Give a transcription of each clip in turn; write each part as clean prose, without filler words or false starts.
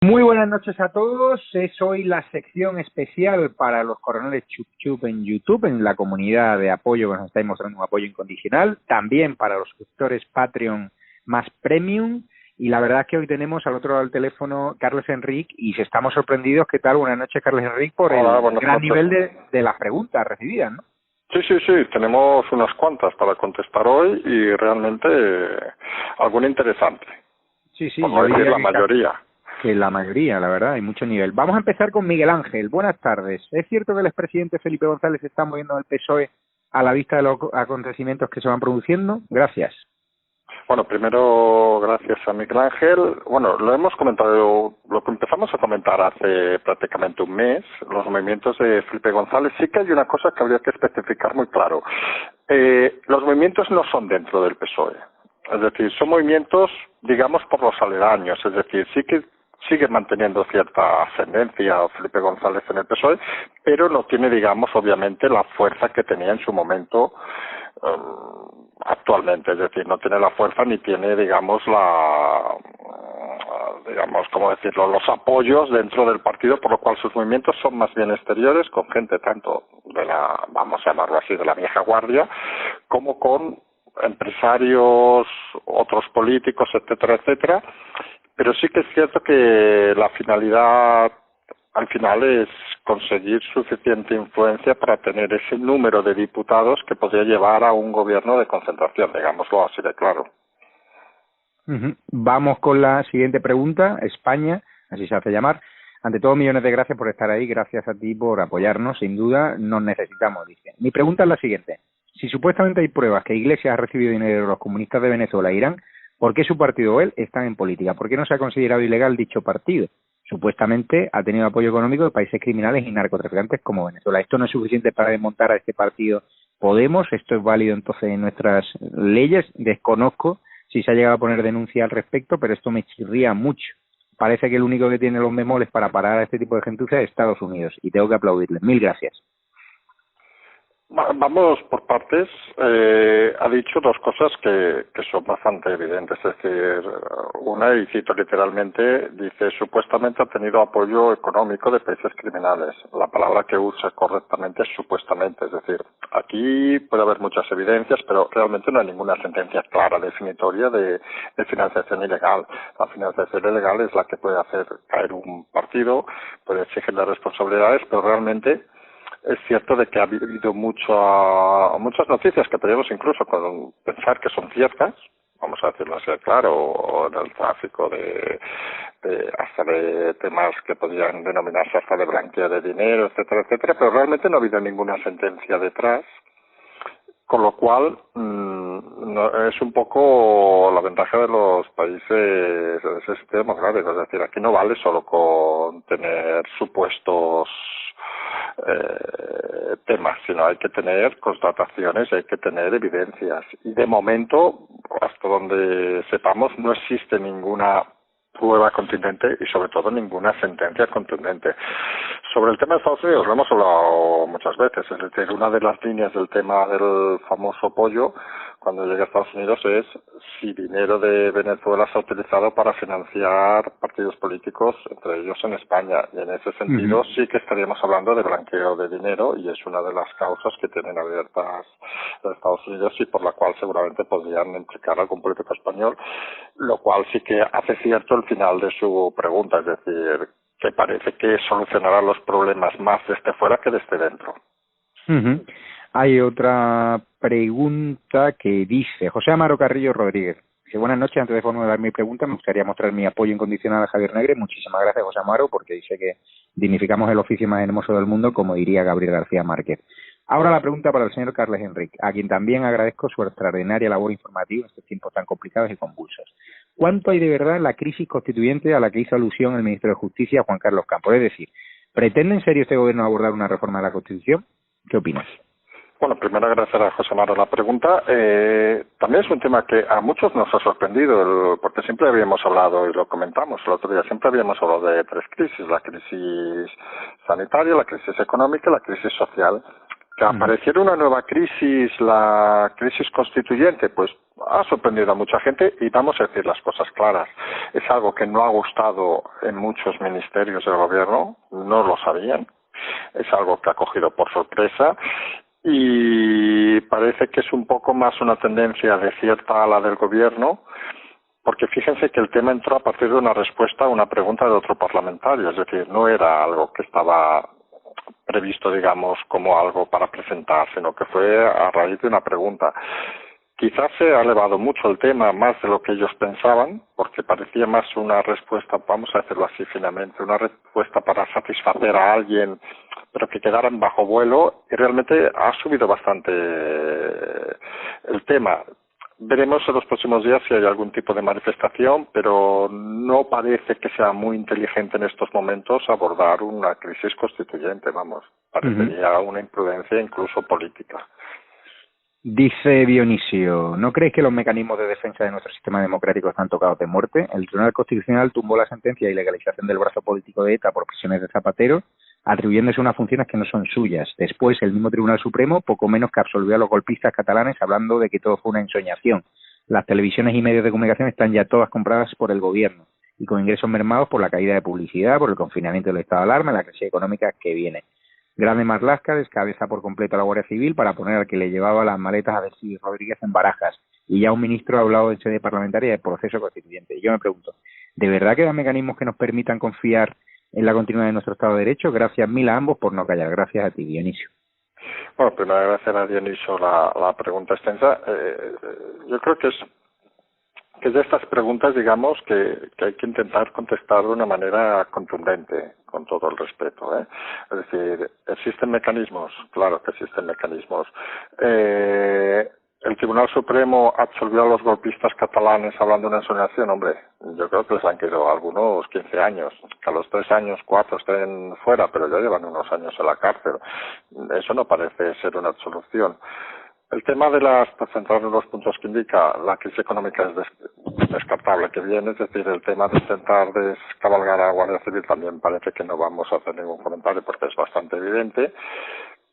Muy buenas noches a todos. Es hoy la sección especial para los coroneles Chup Chup en YouTube, en la comunidad de apoyo que nos estáis mostrando un apoyo incondicional. También para los suscriptores Patreon más Premium. Y la verdad es que hoy tenemos al otro lado del teléfono Carles Enric y estamos sorprendidos. ¿Qué tal? Buenas noches, Carles Enric, por el gran nivel de las preguntas recibidas, ¿no? Sí, tenemos unas cuantas para contestar hoy y realmente alguna interesante. Sí, por no decir la mayoría. Que la mayoría, la verdad, hay mucho nivel. Vamos a empezar con Miguel Ángel. Buenas tardes. ¿Es cierto que el expresidente Felipe González está moviendo al PSOE a la vista de los acontecimientos que se van produciendo? Gracias. Bueno, primero, gracias a Miguel Ángel. Bueno, lo hemos comentado, lo que empezamos a comentar hace prácticamente un mes, los movimientos de Felipe González. Sí que hay una cosa que habría que especificar muy claro. Los movimientos no son dentro del PSOE. Es decir, son movimientos, digamos, por los aledaños. Es decir, sí que sigue manteniendo cierta ascendencia Felipe González en el PSOE, pero no tiene, digamos, obviamente la fuerza que tenía en su momento actualmente. Es decir, no tiene la fuerza ni tiene, digamos, ¿cómo decirlo?, los apoyos dentro del partido, por lo cual sus movimientos son más bien exteriores, con gente tanto de la, vamos a llamarlo así, de la vieja guardia, como con empresarios, otros políticos, etcétera, etcétera. Pero sí que es cierto que la finalidad al final es conseguir suficiente influencia para tener ese número de diputados que podría llevar a un gobierno de concentración, digámoslo así de claro. Vamos con la siguiente pregunta. España, así se hace llamar. Ante todo, millones de gracias por estar ahí, gracias a ti por apoyarnos, sin duda nos necesitamos, dice. Mi pregunta es la siguiente. Si supuestamente hay pruebas que Iglesias ha recibido dinero de los comunistas de Venezuela e Irán, ¿por qué su partido o él están en política? ¿Por qué no se ha considerado ilegal dicho partido? Supuestamente ha tenido apoyo económico de países criminales y narcotraficantes como Venezuela. ¿Esto no es suficiente para desmontar a este partido Podemos? ¿Esto es válido entonces en nuestras leyes? Desconozco si se ha llegado a poner denuncia al respecto, pero esto me chirría mucho. Parece que el único que tiene los bemoles para parar a este tipo de gentuza es Estados Unidos, y tengo que aplaudirles. Mil gracias. Vamos por partes. Ha dicho dos cosas que son bastante evidentes. Es decir, una, y cito literalmente, dice, supuestamente ha tenido apoyo económico de países criminales. La palabra que usa correctamente es supuestamente. Es decir, aquí puede haber muchas evidencias, pero realmente no hay ninguna sentencia clara, definitoria de financiación ilegal. La financiación ilegal es la que puede hacer caer un partido, puede exigirle responsabilidades, pero realmente es cierto de que ha habido muchas noticias que podríamos incluso pensar que son ciertas, vamos a decirlo así claro, en el tráfico hasta de temas que podrían denominarse hasta de blanqueo de dinero, etcétera, etcétera, pero realmente no ha habido ninguna sentencia detrás, con lo cual es un poco la ventaja de los países de ese sistema democrático. Es decir, aquí no vale solo con tener supuestos temas, sino hay que tener constataciones, hay que tener evidencias. Y de momento, hasta donde sepamos, no existe ninguna prueba contundente y sobre todo ninguna sentencia contundente. Sobre el tema de Estados Unidos lo hemos hablado muchas veces, es decir, una de las líneas del tema del famoso pollo cuando llega a Estados Unidos es si dinero de Venezuela se ha utilizado para financiar partidos políticos, entre ellos en España, y en ese sentido sí que estaríamos hablando de blanqueo de dinero y es una de las causas que tienen abiertas en Estados Unidos y por la cual seguramente podrían implicar a algún político español, lo cual sí que hace cierto el final de su pregunta, es decir, que parece que solucionará los problemas más desde fuera que desde dentro. Hay otra pregunta que dice José Amaro Carrillo Rodríguez. Dice, buenas noches, antes de formular mi pregunta me gustaría mostrar mi apoyo incondicional a Javier Negre. Muchísimas gracias, José Amaro, porque dice que dignificamos el oficio más hermoso del mundo, como diría Gabriel García Márquez. Ahora la pregunta para el señor Carles Enric, a quien también agradezco su extraordinaria labor informativa en estos tiempos tan complicados y convulsos. ¿Cuánto hay de verdad en la crisis constituyente a la que hizo alusión el ministro de Justicia, Juan Carlos Campos? Es decir, ¿pretende en serio este gobierno abordar una reforma de la Constitución? ¿Qué opinas? Bueno, primero agradecer a José Maro la pregunta. También es un tema que a muchos nos ha sorprendido, porque siempre habíamos hablado, y lo comentamos el otro día, siempre habíamos hablado de tres crisis, la crisis sanitaria, la crisis económica y la crisis social. Que apareciera una nueva crisis, la crisis constituyente, pues ha sorprendido a mucha gente y vamos a decir las cosas claras. Es algo que no ha gustado en muchos ministerios del gobierno, no lo sabían. Es algo que ha cogido por sorpresa y parece que es un poco más una tendencia de cierta ala del gobierno, porque fíjense que el tema entró a partir de una respuesta a una pregunta de otro parlamentario, es decir, no era algo que estaba previsto, digamos, como algo para presentar, sino que fue a raíz de una pregunta. Quizás se ha elevado mucho el tema, más de lo que ellos pensaban, porque parecía más una respuesta, vamos a decirlo así finamente, una respuesta para satisfacer a alguien, pero que quedara en bajo vuelo, y realmente ha subido bastante el tema. Veremos en los próximos días si hay algún tipo de manifestación, pero no parece que sea muy inteligente en estos momentos abordar una crisis constituyente, vamos. Parecería una imprudencia incluso política. Dice Dionisio, ¿no crees que los mecanismos de defensa de nuestro sistema democrático están tocados de muerte? El Tribunal Constitucional tumbó la sentencia de ilegalización del brazo político de ETA por prisiones de Zapatero, atribuyéndose unas funciones que no son suyas. Después, el mismo Tribunal Supremo, poco menos que absolvió a los golpistas catalanes hablando de que todo fue una ensoñación. Las televisiones y medios de comunicación están ya todas compradas por el gobierno y con ingresos mermados por la caída de publicidad, por el confinamiento del estado de alarma y la crisis económica que viene. Grande Marlaska descabeza por completo a la Guardia Civil para poner al que le llevaba las maletas a Delcy Rodríguez en Barajas. Y ya un ministro ha hablado en sede parlamentaria de proceso constituyente. Y yo me pregunto, ¿de verdad quedan mecanismos que nos permitan confiar en la continuidad de nuestro Estado de Derecho? Gracias mil a ambos por no callar. Gracias a ti, Dionisio. Bueno, primero agradecer a Dionisio la pregunta extensa. Yo creo que es de estas preguntas, digamos, que hay que intentar contestar de una manera contundente, con todo el respeto, ¿eh? Es decir, ¿existen mecanismos? Claro que existen mecanismos. ¿El Tribunal Supremo absolvió a los golpistas catalanes hablando de una ensoñación? Hombre, yo creo que les han quedado algunos 15 años, que a los 3 años, 4 estén fuera, pero ya llevan unos años en la cárcel. Eso no parece ser una absolución. El tema de para centrar en los puntos que indica, la crisis económica es descartable que viene, es decir, el tema de intentar descabalgar a la Guardia Civil también parece que no vamos a hacer ningún comentario porque es bastante evidente.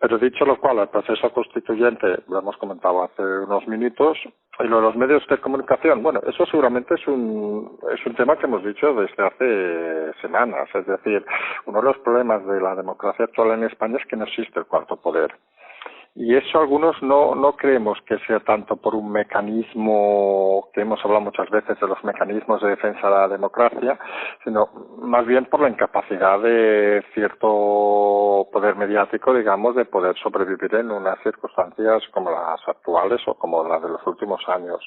Pero dicho lo cual, el proceso constituyente, lo hemos comentado hace unos minutos, y lo de los medios de comunicación, bueno, eso seguramente es un tema que hemos dicho desde hace semanas. Es decir, uno de los problemas de la democracia actual en España es que no existe el cuarto poder. Y eso algunos no creemos que sea tanto por un mecanismo, que hemos hablado muchas veces de los mecanismos de defensa de la democracia, sino más bien por la incapacidad de cierto poder mediático, digamos, de poder sobrevivir en unas circunstancias como las actuales o como las de los últimos años.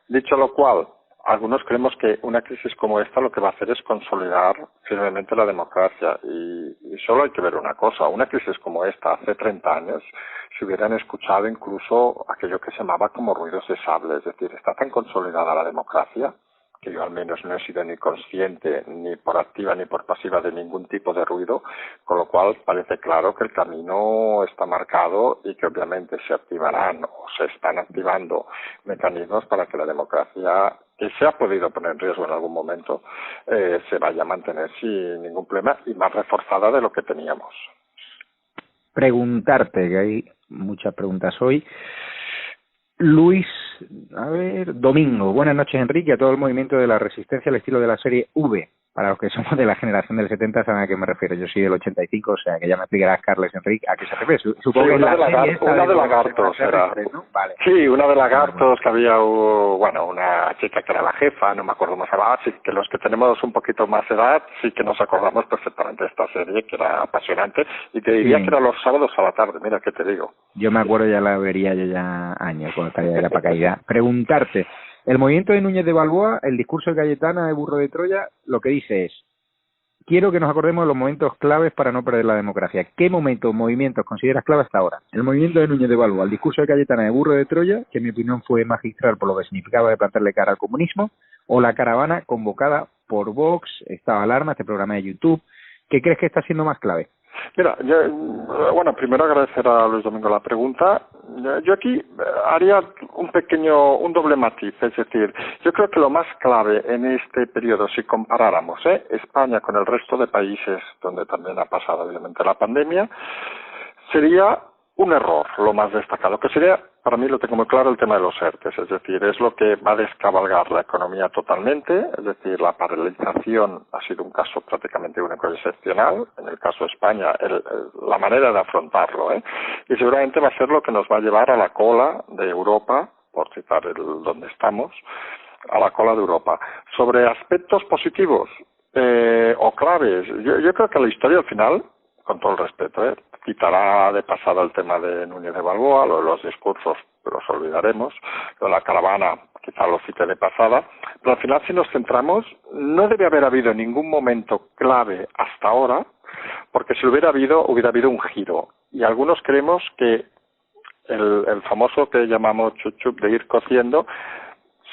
Dicho lo cual, algunos creemos que una crisis como esta lo que va a hacer es consolidar firmemente la democracia y solo hay que ver una cosa, una crisis como esta hace 30 años se hubieran escuchado incluso aquello que se llamaba como ruidos de sable, es decir, está tan consolidada la democracia que yo al menos no he sido ni consciente ni por activa ni por pasiva de ningún tipo de ruido, con lo cual parece claro que el camino está marcado y que obviamente se activarán o se están activando mecanismos para que la democracia, que se ha podido poner en riesgo en algún momento, se vaya a mantener sin ningún problema y más reforzada de lo que teníamos. Preguntarte, que hay muchas preguntas hoy. Luis, Domingo, buenas noches Enrique, a todo el movimiento de la resistencia al estilo de la serie V. Para los que somos de la generación del 70 saben a qué me refiero. Yo soy del 85, o sea que ya me explicarás, Carles Enrique, a qué se refiere. Supongo que una de lagartos era. ¿No? Vale. Sí, una de lagartos, que había una chica que era la jefa, no me acuerdo cómo se llamaba, así que los que tenemos un poquito más edad sí que nos acordamos perfectamente de esta serie, que era apasionante, y te diría que era los sábados a la tarde, mira qué te digo. Yo me acuerdo, ya la vería yo ya años, cuando estaría de la caída. Preguntarte, el movimiento de Núñez de Balboa, el discurso de Cayetana de Burro de Troya, lo que dice es: quiero que nos acordemos de los momentos claves para no perder la democracia. ¿Qué movimientos consideras clave hasta ahora? El movimiento de Núñez de Balboa, el discurso de Cayetana de Burro de Troya, que en mi opinión fue magistral por lo que significaba de plantarle cara al comunismo, o la caravana convocada por Vox, estado de alarma, este programa de YouTube. ¿Qué crees que está siendo más clave? Mira, primero agradecer a Luis Domingo la pregunta. Yo aquí haría un doble matiz, es decir, yo creo que lo más clave en este periodo, si comparáramos España con el resto de países donde también ha pasado obviamente la pandemia, sería un error, lo más destacado, que sería, para mí lo tengo muy claro, el tema de los ERTES, es decir, es lo que va a descabalgar la economía totalmente, es decir, la paralización ha sido un caso prácticamente único y excepcional, en el caso de España, la manera de afrontarlo, y seguramente va a ser lo que nos va a llevar a la cola de Europa, por citar donde estamos, a la cola de Europa. Sobre aspectos positivos o claves, yo creo que la historia al final, con todo el respeto, quitará de pasada el tema de Núñez de Balboa, los discursos los olvidaremos, lo de la caravana quizá lo cite de pasada, pero al final si nos centramos, no debe haber habido ningún momento clave hasta ahora, porque si hubiera habido un giro. Y algunos creemos que el famoso que llamamos chup-chup de ir cociendo,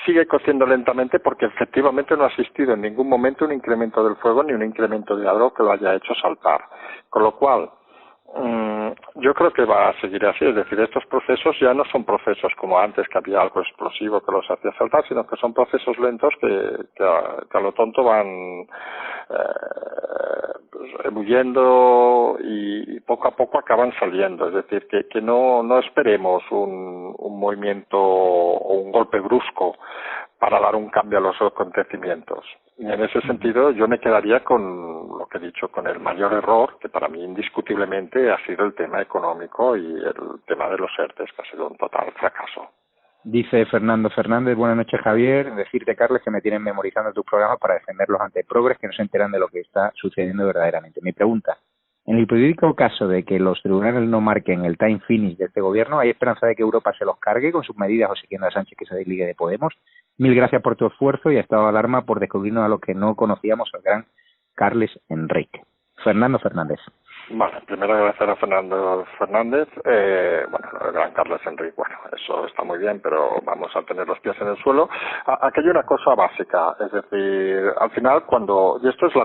sigue cociendo lentamente porque efectivamente no ha existido en ningún momento un incremento del fuego ni un incremento de algo que lo haya hecho saltar. Con lo cual, yo creo que va a seguir así, es decir, estos procesos ya no son procesos como antes, que había algo explosivo que los hacía saltar, sino que son procesos lentos que a lo tonto van ebulliendo y poco a poco acaban saliendo, es decir, que no esperemos un movimiento o un golpe brusco para dar un cambio a los acontecimientos. Y en ese sentido yo me quedaría con lo que he dicho, con el mayor error, que para mí indiscutiblemente ha sido el tema económico y el tema de los ERTES, que ha sido un total fracaso. Dice Fernando Fernández, buenas noches Javier, decirte Carles que me tienen memorizando tus programas para defenderlos ante progres que no se enteran de lo que está sucediendo verdaderamente. Mi pregunta, en el hipotético caso de que los tribunales no marquen el time finish de este gobierno, ¿hay esperanza de que Europa se los cargue con sus medidas o siguiendo a Sánchez que se desligue de Podemos? Mil gracias por tu esfuerzo y a estado de alarma por descubrirnos a lo que no conocíamos al gran Carles Enrique. Fernando Fernández. Vale, primero agradecer a Fernando Fernández, el gran Carles Enrique, eso está muy bien, pero vamos a tener los pies en el suelo. Aquí hay una cosa básica, es decir, al final y esto es la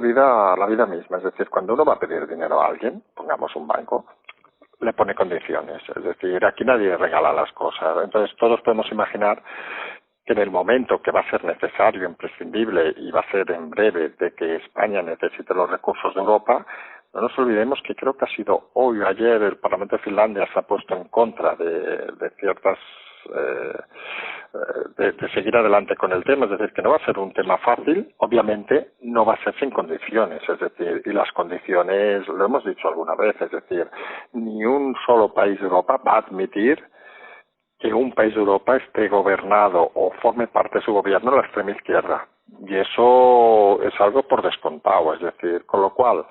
vida misma, es decir, cuando uno va a pedir dinero a alguien, pongamos un banco, le pone condiciones, es decir, aquí nadie regala las cosas, entonces todos podemos imaginar que en el momento que va a ser necesario, imprescindible y va a ser en breve de que España necesite los recursos de Europa, no nos olvidemos que creo que ha sido hoy o ayer el Parlamento de Finlandia se ha puesto en contra de ciertas de seguir adelante con el tema, es decir, que no va a ser un tema fácil, obviamente no va a ser sin condiciones, es decir, y las condiciones, lo hemos dicho alguna vez, es decir, ni un solo país de Europa va a admitir que un país de Europa esté gobernado o forme parte de su gobierno la extrema izquierda. Y eso es algo por descontado, es decir, con lo cual,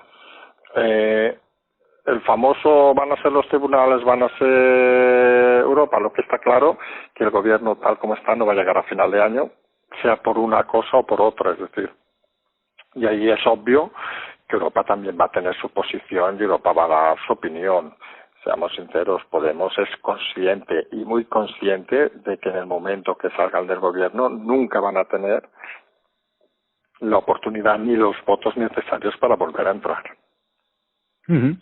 el famoso van a ser los tribunales, van a ser Europa, lo que está claro, que el gobierno tal como está no va a llegar a final de año, sea por una cosa o por otra, es decir, y ahí es obvio que Europa también va a tener su posición y Europa va a dar su opinión. Seamos sinceros, Podemos es consciente y muy consciente de que en el momento que salgan del gobierno nunca van a tener la oportunidad ni los votos necesarios para volver a entrar. Uh-huh.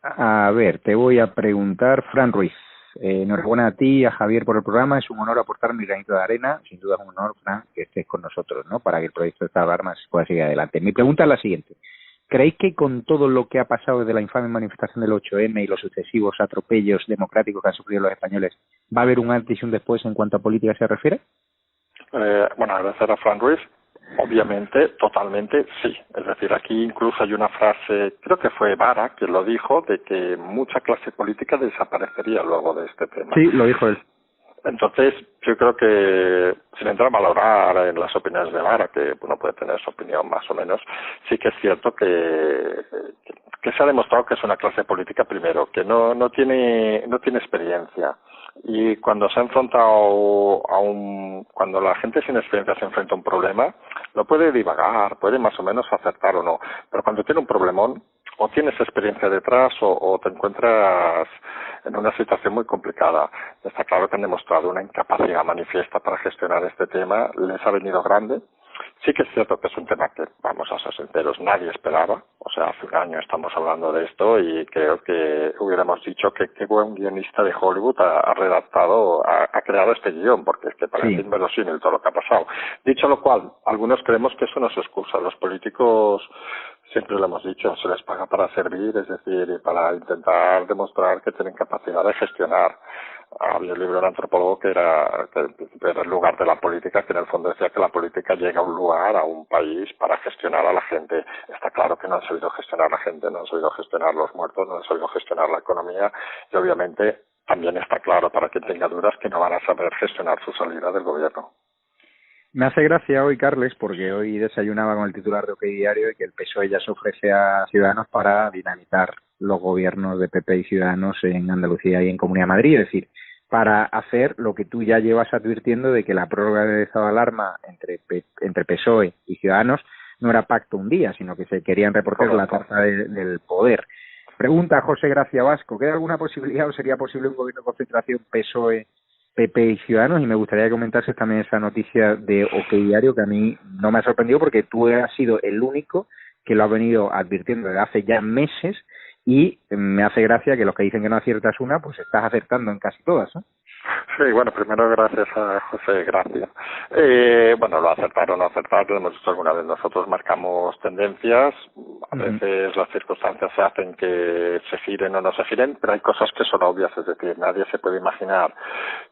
A ver, te voy a preguntar, Fran Ruiz, enhorabuena a ti y a Javier por el programa, es un honor aportar mi granito de arena, sin duda es un honor, Fran, que estés con nosotros, ¿no? Para que el proyecto de estas alarmas pueda seguir adelante. Mi pregunta es la siguiente. ¿Creéis que con todo lo que ha pasado desde la infame manifestación del 8M y los sucesivos atropellos democráticos que han sufrido los españoles, va a haber un antes y un después en cuanto a política se refiere? Agradecer a Fran Ruiz. Obviamente, totalmente sí. Es decir, aquí incluso hay una frase, creo que fue Vara, que lo dijo, de que mucha clase política desaparecería luego de este tema. Sí, lo dijo él. Entonces, yo creo que, sin entrar a valorar en las opiniones de Vara, que uno puede tener su opinión más o menos, sí que es cierto que se ha demostrado que es una clase política, primero, que no tiene experiencia. Y cuando se ha enfrentado cuando la gente sin experiencia se enfrenta a un problema, no puede divagar, puede más o menos acertar o no. Pero cuando tiene un problemón, o tienes experiencia detrás o te encuentras en una situación muy complicada. Está claro que han demostrado una incapacidad manifiesta para gestionar este tema, les ha venido grande Sí que es cierto que es un tema que, vamos a ser sinceros, nadie esperaba. O sea, hace un año estamos hablando de esto y creo que hubiéramos dicho que qué buen guionista de Hollywood ha redactado, ha creado este guión, porque es que parece inverosímil todo lo que ha pasado. Dicho lo cual, algunos creemos que eso no es excusa. Los políticos, siempre lo hemos dicho, se les paga para servir, es decir, y para intentar demostrar que tienen capacidad de gestionar. Había un libro de un antropólogo que en principio era el lugar de la política, que en el fondo decía que la política llega a un lugar, a un país, para gestionar a la gente. Está claro que no han sabido gestionar a la gente, no han sabido gestionar los muertos, no han sabido gestionar la economía y obviamente también está claro para quien tenga dudas que no van a saber gestionar su salida del gobierno. Me hace gracia hoy, Carles, porque hoy desayunaba con el titular de OK Diario y que el PSOE ya se ofrece a Ciudadanos para dinamitar los gobiernos de PP y Ciudadanos en Andalucía y en Comunidad de Madrid, es decir, para hacer lo que tú ya llevas advirtiendo de que la prórroga del estado de alarma entre PSOE y Ciudadanos no era pacto un día, sino que se querían repartir la tarta del poder. Pregunta José Gracia Vasco, ¿queda alguna posibilidad o sería posible un gobierno de concentración PSOE, PP y Ciudadanos? Y me gustaría que comentases también esa noticia de OK Diario, que a mí no me ha sorprendido porque tú has sido el único que lo ha venido advirtiendo desde hace ya meses y me hace gracia que los que dicen que no aciertas una, pues estás acertando en casi todas, ¿no? Sí, bueno, primero gracias a José Gracia. Bueno, lo acertar o no acertar, lo hemos dicho alguna vez, nosotros marcamos tendencias, a veces las circunstancias hacen que se giren o no se giren, pero hay cosas que son obvias, es decir, nadie se puede imaginar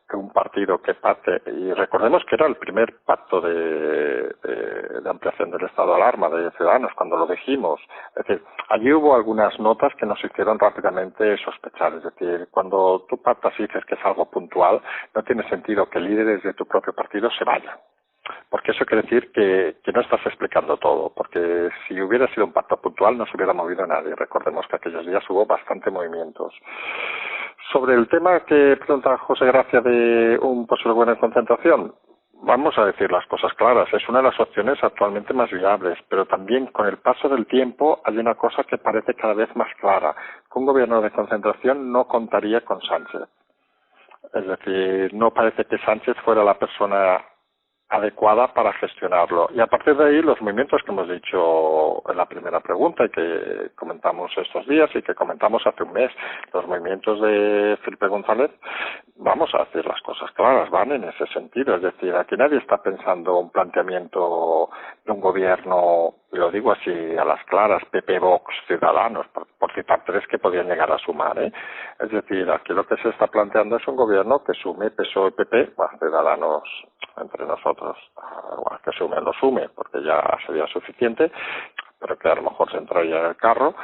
que un partido que pacte, y recordemos que era el primer pacto de ampliación del estado de alarma de Ciudadanos, cuando lo dijimos, es decir, allí hubo algunas notas que nos hicieron rápidamente sospechar, es decir, cuando tú pactas y dices que es algo puntual, no tiene sentido que líderes de tu propio partido se vayan. Porque eso quiere decir que no estás explicando todo, porque si hubiera sido un pacto puntual no se hubiera movido nadie. Recordemos que aquellos días hubo bastante movimientos. Sobre el tema que pregunta José Gracia de un posible gobierno de concentración, vamos a decir las cosas claras, es una de las opciones actualmente más viables, pero también con el paso del tiempo hay una cosa que parece cada vez más clara, que un gobierno de concentración no contaría con Sánchez. Es decir, no parece que Sánchez fuera la persona adecuada para gestionarlo. Y a partir de ahí, los movimientos que hemos dicho en la primera pregunta y que comentamos estos días y que comentamos hace un mes, los movimientos de Felipe González, vamos a hacer las cosas claras, van en ese sentido. Es decir, aquí nadie está pensando un planteamiento de un gobierno, lo digo así a las claras, PP, Vox, Ciudadanos, por citar tres que podían llegar a sumar, ¿eh? Es decir, aquí lo que se está planteando es un gobierno que sume PSOE, PP, Ciudadanos entre nosotros, bueno, que sume, lo sume, porque ya sería suficiente, pero que a lo mejor se entraría en el carro,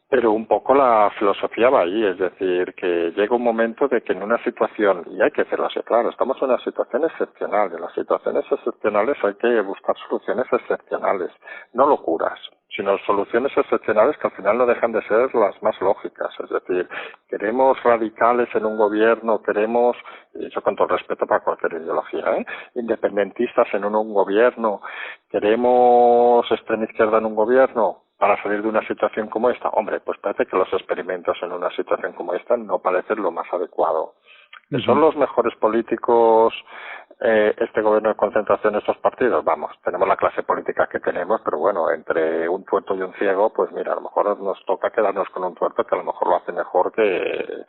pero un poco la filosofía va ahí, es decir, que llega un momento de que en una situación, y hay que hacerlo así, claro, estamos en una situación excepcional, en las situaciones excepcionales hay que buscar soluciones excepcionales, no locuras, sino soluciones excepcionales que al final no dejan de ser las más lógicas, es decir, queremos radicales en un gobierno, queremos, y eso con todo respeto para cualquier ideología, independentistas en un gobierno, queremos extrema izquierda en un gobierno, para salir de una situación como esta. Hombre, pues parece que los experimentos en una situación como esta no parecen lo más adecuado. ¿Son los mejores políticos este gobierno de concentración de estos partidos? Vamos, tenemos la clase política que tenemos, pero bueno, entre un tuerto y un ciego, pues mira, a lo mejor nos toca quedarnos con un tuerto que a lo mejor lo hace mejor que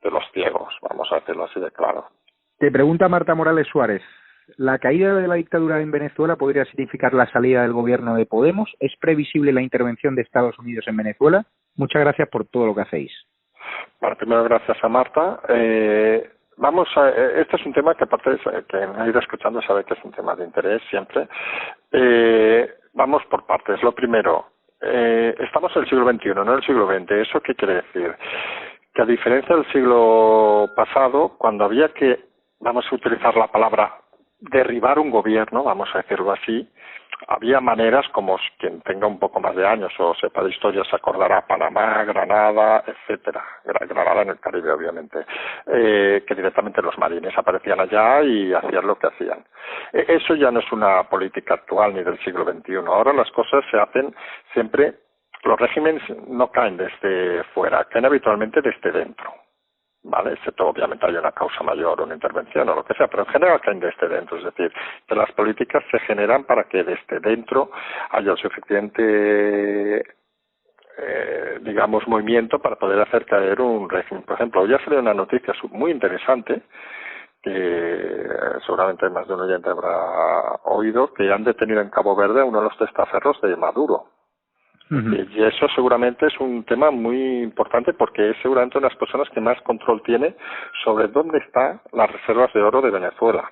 los ciegos, vamos a decirlo así de claro. Te pregunta Marta Morales Suárez, ¿la caída de la dictadura en Venezuela podría significar la salida del gobierno de Podemos? ¿Es previsible la intervención de Estados Unidos en Venezuela? Muchas gracias por todo lo que hacéis. Bueno, primero gracias a Marta. Este es un tema que aparte que me ha ido escuchando sabe que es un tema de interés siempre. Vamos por partes. Lo primero, estamos en el siglo XXI, no en el siglo XX. ¿Eso qué quiere decir? Que a diferencia del siglo pasado, cuando había que, vamos a utilizar la palabra, derribar un gobierno, vamos a decirlo así, había maneras como quien tenga un poco más de años o sepa de historia se acordará, Panamá, Granada, etcétera, Granada en el Caribe obviamente, que directamente los marines aparecían allá y hacían lo que hacían. Eso ya no es una política actual ni del siglo XXI, ahora las cosas se hacen siempre, los regímenes no caen desde fuera, caen habitualmente desde dentro. ¿vale? Excepto, obviamente, hay una causa mayor, una intervención o lo que sea, pero en general caen desde dentro, es decir, que las políticas se generan para que desde dentro haya el suficiente digamos, movimiento para poder hacer caer un régimen. Por ejemplo, hoy ha salido una noticia muy interesante que seguramente más de un oyente habrá oído, que han detenido en Cabo Verde a uno de los testaferros de Maduro. Y eso seguramente es un tema muy importante porque es seguramente una de las personas que más control tiene sobre dónde están las reservas de oro de Venezuela.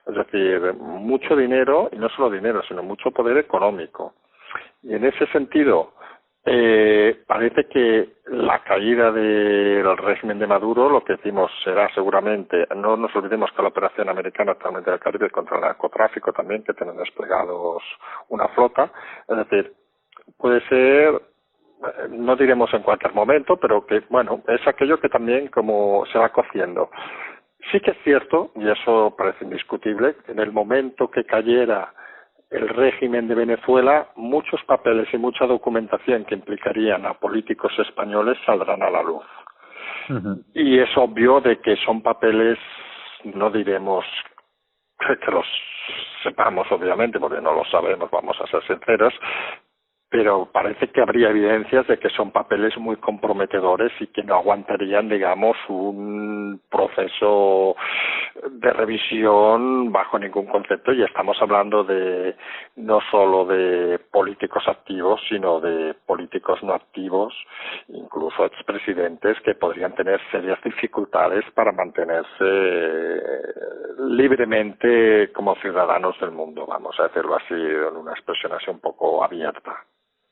Es decir, mucho dinero, y no solo dinero, sino mucho poder económico. Y en ese sentido, parece que la caída del régimen de Maduro, lo que decimos será seguramente, no nos olvidemos que la operación americana actualmente del Caribe contra el narcotráfico también, que tienen desplegados una flota, es decir, puede ser, no diremos en cualquier momento, pero que, bueno, es aquello que también como se va cociendo. Sí que es cierto, y eso parece indiscutible, en el momento que cayera el régimen de Venezuela, muchos papeles y mucha documentación que implicarían a políticos españoles saldrán a la luz. Y es obvio de que son papeles, no diremos que los sepamos obviamente, porque no lo sabemos, vamos a ser sinceros, pero parece que habría evidencias de que son papeles muy comprometedores y que no aguantarían, digamos, un proceso de revisión bajo ningún concepto, y estamos hablando de no solo de políticos activos, sino de políticos no activos, incluso expresidentes que podrían tener serias dificultades para mantenerse libremente como ciudadanos del mundo, vamos a decirlo así, en una expresión así un poco abierta.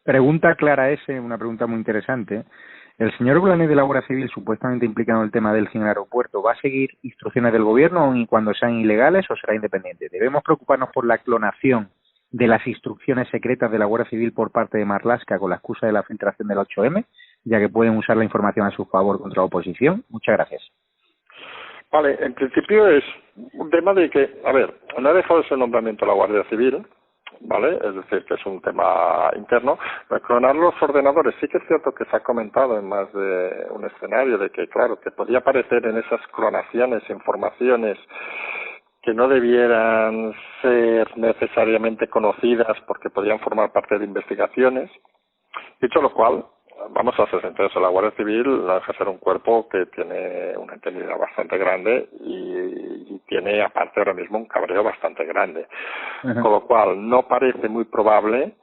Pregunta Clara S., una pregunta muy interesante. El señor Blanes de la Guardia Civil, supuestamente implicado en el tema del cine aeropuerto, ¿va a seguir instrucciones del gobierno aun y cuando sean ilegales o será independiente? ¿Debemos preocuparnos por la clonación de las instrucciones secretas de la Guardia Civil por parte de Marlaska con la excusa de la filtración del 8M, ya que pueden usar la información a su favor contra la oposición? Muchas gracias. Vale, en principio es un tema de que, a ver, no ha dejado ese nombramiento la Guardia Civil, ¿vale? Es decir, que es un tema interno. Clonar los ordenadores, sí que es cierto que se ha comentado en más de un escenario de que, claro, que podía aparecer en esas clonaciones informaciones que no debieran ser necesariamente conocidas porque podían formar parte de investigaciones. Dicho lo cual, vamos a ser sinceros, la Guardia Civil no deja de ser un cuerpo que tiene una integridad bastante grande y tiene aparte ahora mismo un cabreo bastante grande. Con lo cual no parece muy probable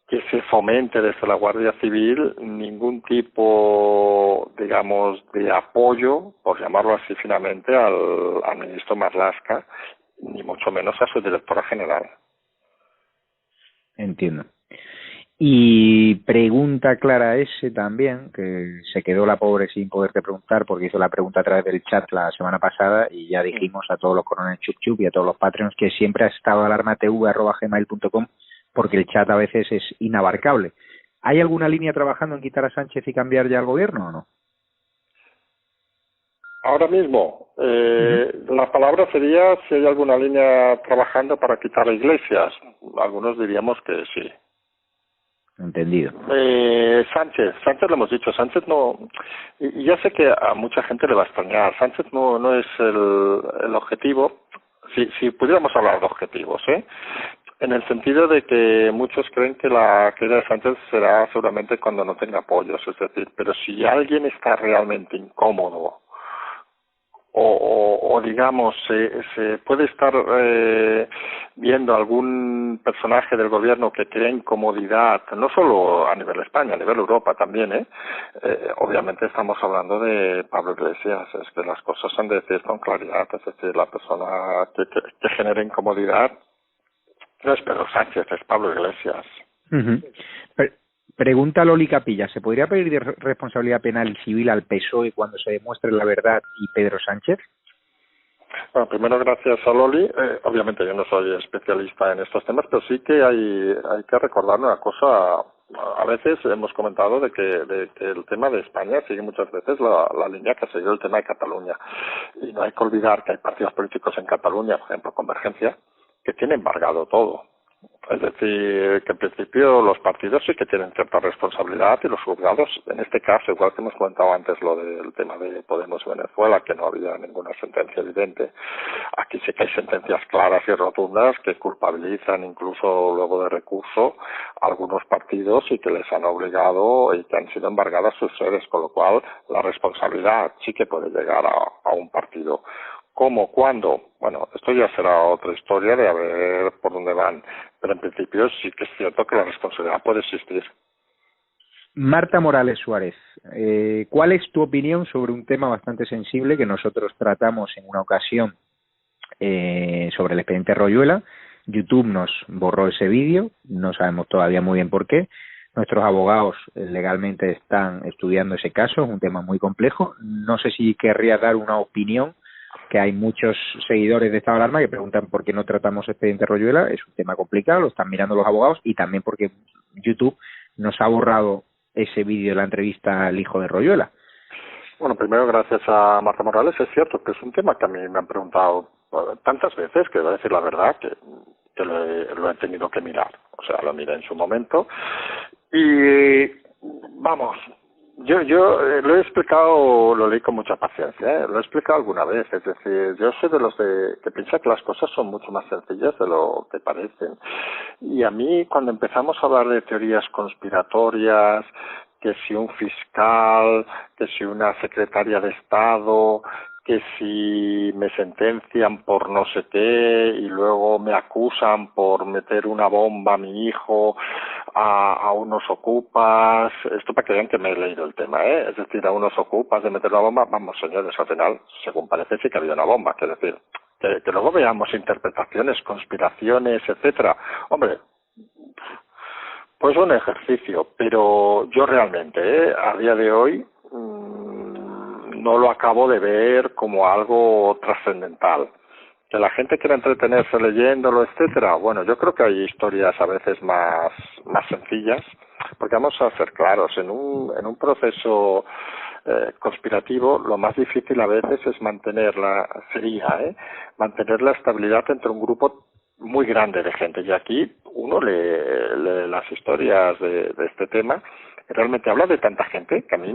que se fomente desde la Guardia Civil ningún tipo, digamos, de apoyo, por llamarlo así finalmente, al ministro Marlaska, ni mucho menos a su directora general. Entiendo. Y pregunta Clara S. también, que se quedó la pobre sin poderte preguntar porque hizo la pregunta a través del chat la semana pasada y ya dijimos a todos los coroneles chup chup y a todos los Patreons que siempre ha estado alarmatv@gmail.com porque el chat a veces es inabarcable. ¿Hay alguna línea trabajando en quitar a Sánchez y cambiar ya al gobierno o no? Ahora mismo, la palabra sería si hay alguna línea trabajando para quitar a Iglesias. Algunos diríamos que sí. Entendido. Sánchez lo hemos dicho, Sánchez no, y ya sé que a mucha gente le va a extrañar, Sánchez no es el objetivo, si pudiéramos hablar de objetivos, en el sentido de que muchos creen que la caída de Sánchez será seguramente cuando no tenga apoyos, es decir, pero si alguien está realmente incómodo o digamos se puede estar viendo algún personaje del gobierno que crea incomodidad, no solo a nivel España, a nivel Europa también, obviamente estamos hablando de Pablo Iglesias, es que las cosas han de decir con claridad, es decir, la persona que genera incomodidad no es Pedro Sánchez, es Pablo Iglesias. Pregunta Loli Capilla, ¿se podría pedir responsabilidad penal y civil al PSOE cuando se demuestre la verdad y Pedro Sánchez? Bueno, primero gracias a Loli. Obviamente yo no soy especialista en estos temas, pero sí que hay que recordar una cosa. A veces hemos comentado de que el tema de España sigue muchas veces la línea que ha seguido el tema de Cataluña. Y no hay que olvidar que hay partidos políticos en Cataluña, por ejemplo Convergencia, que tiene embargado todo. Es decir, que en principio los partidos sí que tienen cierta responsabilidad y los juzgados, en este caso, igual que hemos comentado antes lo del tema de Podemos Venezuela, que no había ninguna sentencia evidente, aquí sí que hay sentencias claras y rotundas que culpabilizan incluso luego de recurso a algunos partidos y que les han obligado y que han sido embargadas sus sedes, con lo cual la responsabilidad sí que puede llegar a un partido. ¿Cómo? ¿Cuándo? Bueno, esto ya será otra historia de a ver por dónde van. Pero en principio sí que es cierto que la responsabilidad puede existir. Marta Morales Suárez, ¿cuál es tu opinión sobre un tema bastante sensible que nosotros tratamos en una ocasión sobre el expediente Royuela? YouTube nos borró ese vídeo, no sabemos todavía muy bien por qué. Nuestros abogados legalmente están estudiando ese caso, es un tema muy complejo. No sé si querría dar una opinión, que hay muchos seguidores de Estado de Alarma que preguntan por qué no tratamos expediente Royuela. Es un tema complicado, lo están mirando los abogados, y también porque YouTube nos ha borrado ese vídeo de la entrevista al hijo de Royuela. Bueno, primero, gracias a Marta Morales. Es cierto que es un tema que a mí me han preguntado tantas veces, que voy a decir la verdad, que lo he tenido que mirar. O sea, lo miré en su momento. Y vamos, yo lo he explicado, lo leí con mucha paciencia, lo he explicado alguna vez. Es decir, yo soy de los que piensa que las cosas son mucho más sencillas de lo que parecen. Y a mí, cuando empezamos a hablar de teorías conspiratorias, que si un fiscal, que si una secretaria de Estado, que si me sentencian por no sé qué y luego me acusan por meter una bomba a mi hijo, a unos ocupas, esto para que vean que me he leído el tema, es decir, a unos ocupas de meter una bomba, vamos señores, al final, según parece sí que ha habido una bomba, es decir, que luego veamos interpretaciones, conspiraciones, etcétera, hombre, pues un ejercicio, pero yo realmente, a día de hoy, no lo acabo de ver como algo trascendental. Que la gente quiera entretenerse leyéndolo, etcétera, bueno, yo creo que hay historias a veces más sencillas, porque vamos a ser claros, en un proceso conspirativo, lo más difícil a veces es mantener la estabilidad entre un grupo muy grande de gente. Y aquí uno lee las historias de este tema, realmente habla de tanta gente que a mí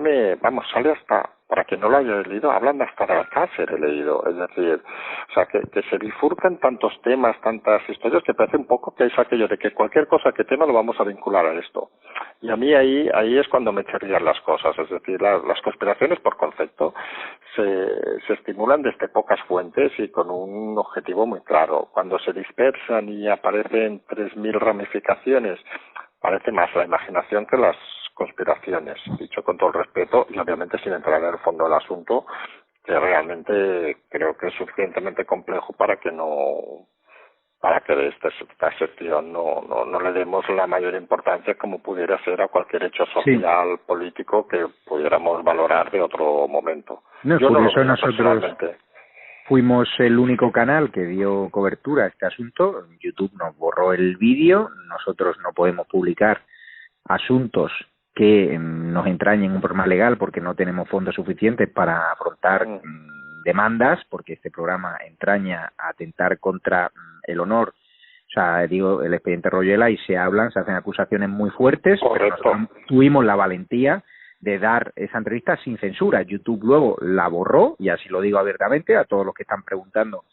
sale hasta, para quien no lo haya leído, hablan hasta de Alcácer, he leído, es decir, o sea, que se bifurcan tantos temas, tantas historias, que parece un poco que es aquello de que cualquier cosa que tema lo vamos a vincular a esto. Y a mí ahí es cuando me chirrían las cosas, es decir, las conspiraciones por concepto se estimulan desde pocas fuentes y con un objetivo muy claro. Cuando se dispersan y aparecen 3.000 ramificaciones, parece más la imaginación que las conspiraciones, dicho con todo el respeto y obviamente sin entrar en el fondo del asunto, que realmente creo que es suficientemente complejo para que de esta sección no le demos la mayor importancia como pudiera ser a cualquier hecho social, sí, político que pudiéramos valorar de otro momento. No, yo por eso nosotros fuimos el único canal que dio cobertura a este asunto. YouTube nos borró el vídeo, nosotros no podemos publicar asuntos que nos entrañen un problema legal porque no tenemos fondos suficientes para afrontar demandas, porque este programa entraña a atentar contra el honor, o sea, digo, el expediente Royuela, y se hacen acusaciones muy fuertes. Correcto. Pero nosotros tuvimos la valentía de dar esa entrevista sin censura. YouTube luego la borró, y así lo digo abiertamente a todos los que están preguntando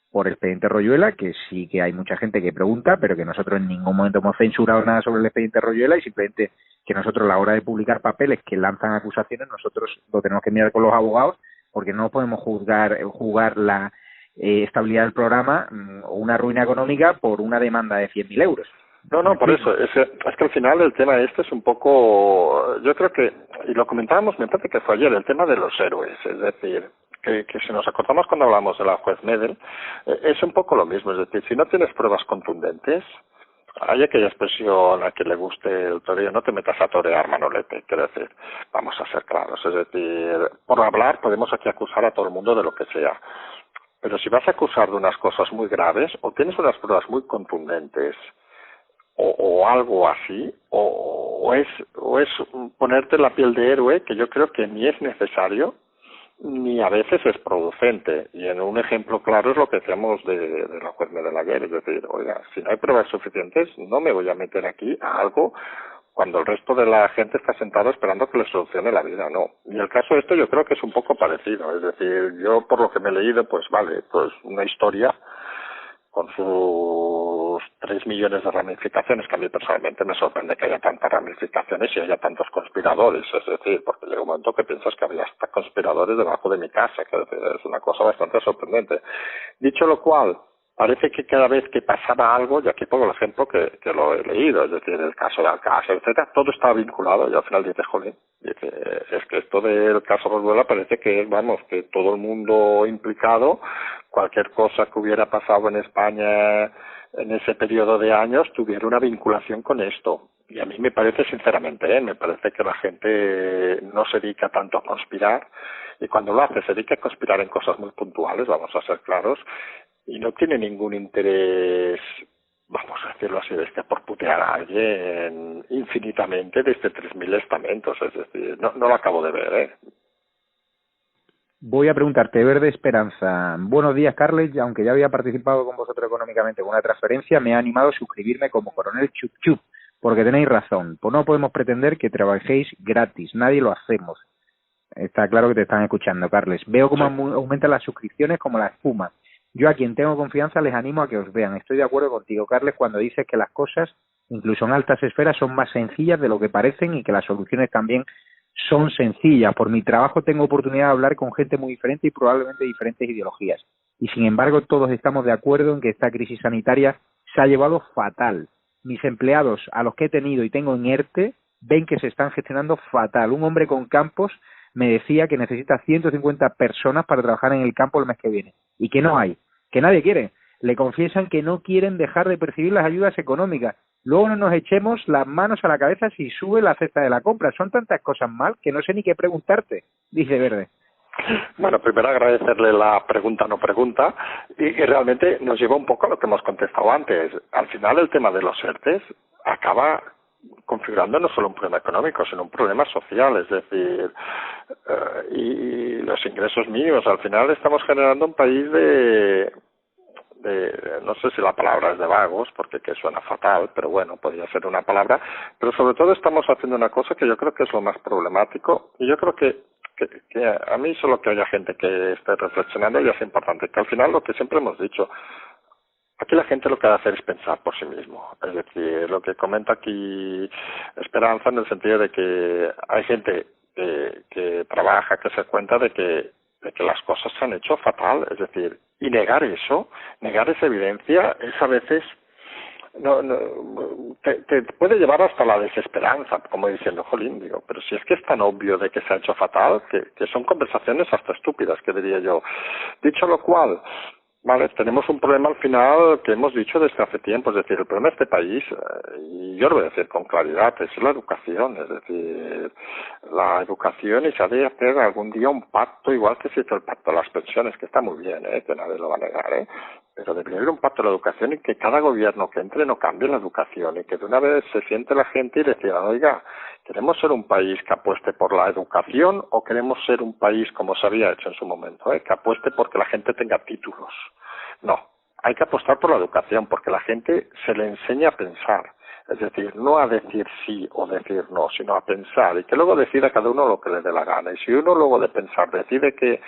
por el expediente Royuela, que sí que hay mucha gente que pregunta, pero que nosotros en ningún momento hemos censurado nada sobre el expediente Royuela, y simplemente que nosotros a la hora de publicar papeles que lanzan acusaciones, nosotros lo tenemos que mirar con los abogados, porque no podemos jugar la estabilidad del programa o una ruina económica por una demanda de 100.000 euros. No, por eso, es que al final el tema este es un poco, yo creo que, y lo comentábamos, me parece que fue ayer, el tema de los héroes, es decir, que si nos acordamos cuando hablamos de la juez Medel, es un poco lo mismo, es decir, si no tienes pruebas contundentes, hay aquella expresión a que le guste el toreo, no te metas a torear, Manolete, quiero decir, vamos a ser claros, es decir, por hablar podemos aquí acusar a todo el mundo de lo que sea, pero si vas a acusar de unas cosas muy graves, o tienes unas pruebas muy contundentes, o algo así, o es ponerte la piel de héroe, que yo creo que ni es necesario, ni a veces es producente. Y en un ejemplo claro es lo que decíamos de la juez Medelaguer, es decir, oiga, si no hay pruebas suficientes, no me voy a meter aquí a algo cuando el resto de la gente está sentado esperando que le solucione la vida, no. Y el caso de esto yo creo que es un poco parecido, es decir, yo por lo que me he leído, pues vale, pues una historia con sus 3 millones de ramificaciones, que a mí personalmente me sorprende que haya tantas ramificaciones y haya tantos conspiradores, es decir, porque llega un momento que piensas que había hasta conspiradores debajo de mi casa, que es una cosa bastante sorprendente. Dicho lo cual, parece que cada vez que pasaba algo, y aquí pongo el ejemplo que lo he leído, es decir, el caso de Alcácer, etcétera, todo estaba vinculado y al final dices, jolín, dice, es que esto del caso Roswell parece que, vamos, que todo el mundo implicado, cualquier cosa que hubiera pasado en España en ese periodo de años tuviera una vinculación con esto. Y a mí me parece, sinceramente, me parece que la gente no se dedica tanto a conspirar, y cuando lo hace se dedica a conspirar en cosas muy puntuales, vamos a ser claros, y no tiene ningún interés, vamos a decirlo así, por putear a alguien infinitamente desde 3.000 estamentos, es decir, no lo acabo de ver, Voy a preguntarte, Verde Esperanza. Buenos días, Carles. Aunque ya había participado con vosotros económicamente con una transferencia, me ha animado a suscribirme como coronel Chup Chup, porque tenéis razón. Pues no podemos pretender que trabajéis gratis. Nadie lo hacemos. Está claro que te están escuchando, Carles. Veo cómo aumentan las suscripciones como la espuma. Yo a quien tengo confianza les animo a que os vean. Estoy de acuerdo contigo, Carles, cuando dices que las cosas, incluso en altas esferas, son más sencillas de lo que parecen y que las soluciones también son sencillas. Por mi trabajo tengo oportunidad de hablar con gente muy diferente y probablemente diferentes ideologías. Y sin embargo, todos estamos de acuerdo en que esta crisis sanitaria se ha llevado fatal. Mis empleados, a los que he tenido y tengo en ERTE, ven que se están gestionando fatal. Un hombre con campos me decía que necesita 150 personas para trabajar en el campo el mes que viene. Y que no hay, que nadie quiere. Le confiesan que no quieren dejar de percibir las ayudas económicas. Luego no nos echemos las manos a la cabeza si sube la cesta de la compra. Son tantas cosas mal que no sé ni qué preguntarte, dice Verde. Bueno, primero agradecerle la pregunta no pregunta y realmente nos lleva un poco a lo que hemos contestado antes. Al final el tema de los ERTES acaba configurando no solo un problema económico, sino un problema social, es decir, y los ingresos mínimos. Al final estamos generando un país de no sé si la palabra es de vagos, porque que suena fatal, pero bueno, podría ser una palabra, pero sobre todo estamos haciendo una cosa que yo creo que es lo más problemático, y yo creo que a mí solo que haya gente que esté reflexionando ya es importante, que al final lo que siempre hemos dicho, aquí la gente lo que ha de hacer es pensar por sí mismo, es decir, lo que comenta aquí Esperanza en el sentido de que hay gente que trabaja, que se cuenta de que las cosas se han hecho fatal, es decir, y negar eso, negar esa evidencia, es a veces te puede llevar hasta la desesperanza, como diciendo, jolín, digo, pero si es que es tan obvio de que se ha hecho fatal, que son conversaciones hasta estúpidas, que diría yo. Dicho lo cual, vale, tenemos un problema al final que hemos dicho desde hace tiempo, es decir, el problema de este país, y yo lo voy a decir con claridad, es la educación, es decir, la educación, y se ha de hacer algún día un pacto, igual que se hizo el pacto de las pensiones, que está muy bien, que nadie lo va a negar, pero debería haber un pacto de la educación y que cada gobierno que entre no cambie la educación y que de una vez se siente la gente y decida, oiga, ¿queremos ser un país que apueste por la educación o queremos ser un país, como se había hecho en su momento, que apueste porque la gente tenga títulos? No, hay que apostar por la educación porque la gente se le enseña a pensar. Es decir, no a decir sí o decir no, sino a pensar y que luego decida cada uno lo que le dé la gana. Y si uno luego de pensar decide que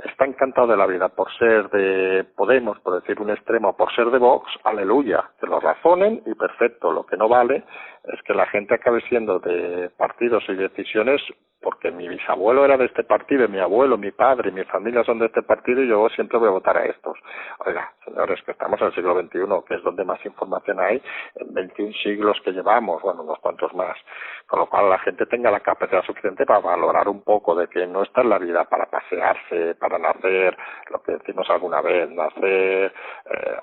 está encantado de la vida por ser de Podemos, por decir un extremo, por ser de Vox, aleluya, que lo razonen y perfecto. Lo que no vale es que la gente acabe siendo de partidos y decisiones porque mi bisabuelo era de este partido, mi abuelo, mi padre y mi familia son de este partido y yo siempre voy a votar a estos. Oiga, señores, que estamos en el siglo XXI, que es donde más información hay, en 21 siglos que llevamos, bueno, unos cuantos más, con lo cual la gente tenga la capacidad suficiente para valorar un poco de que no está en la vida para pasearse, para nacer, lo que decimos alguna vez, nacer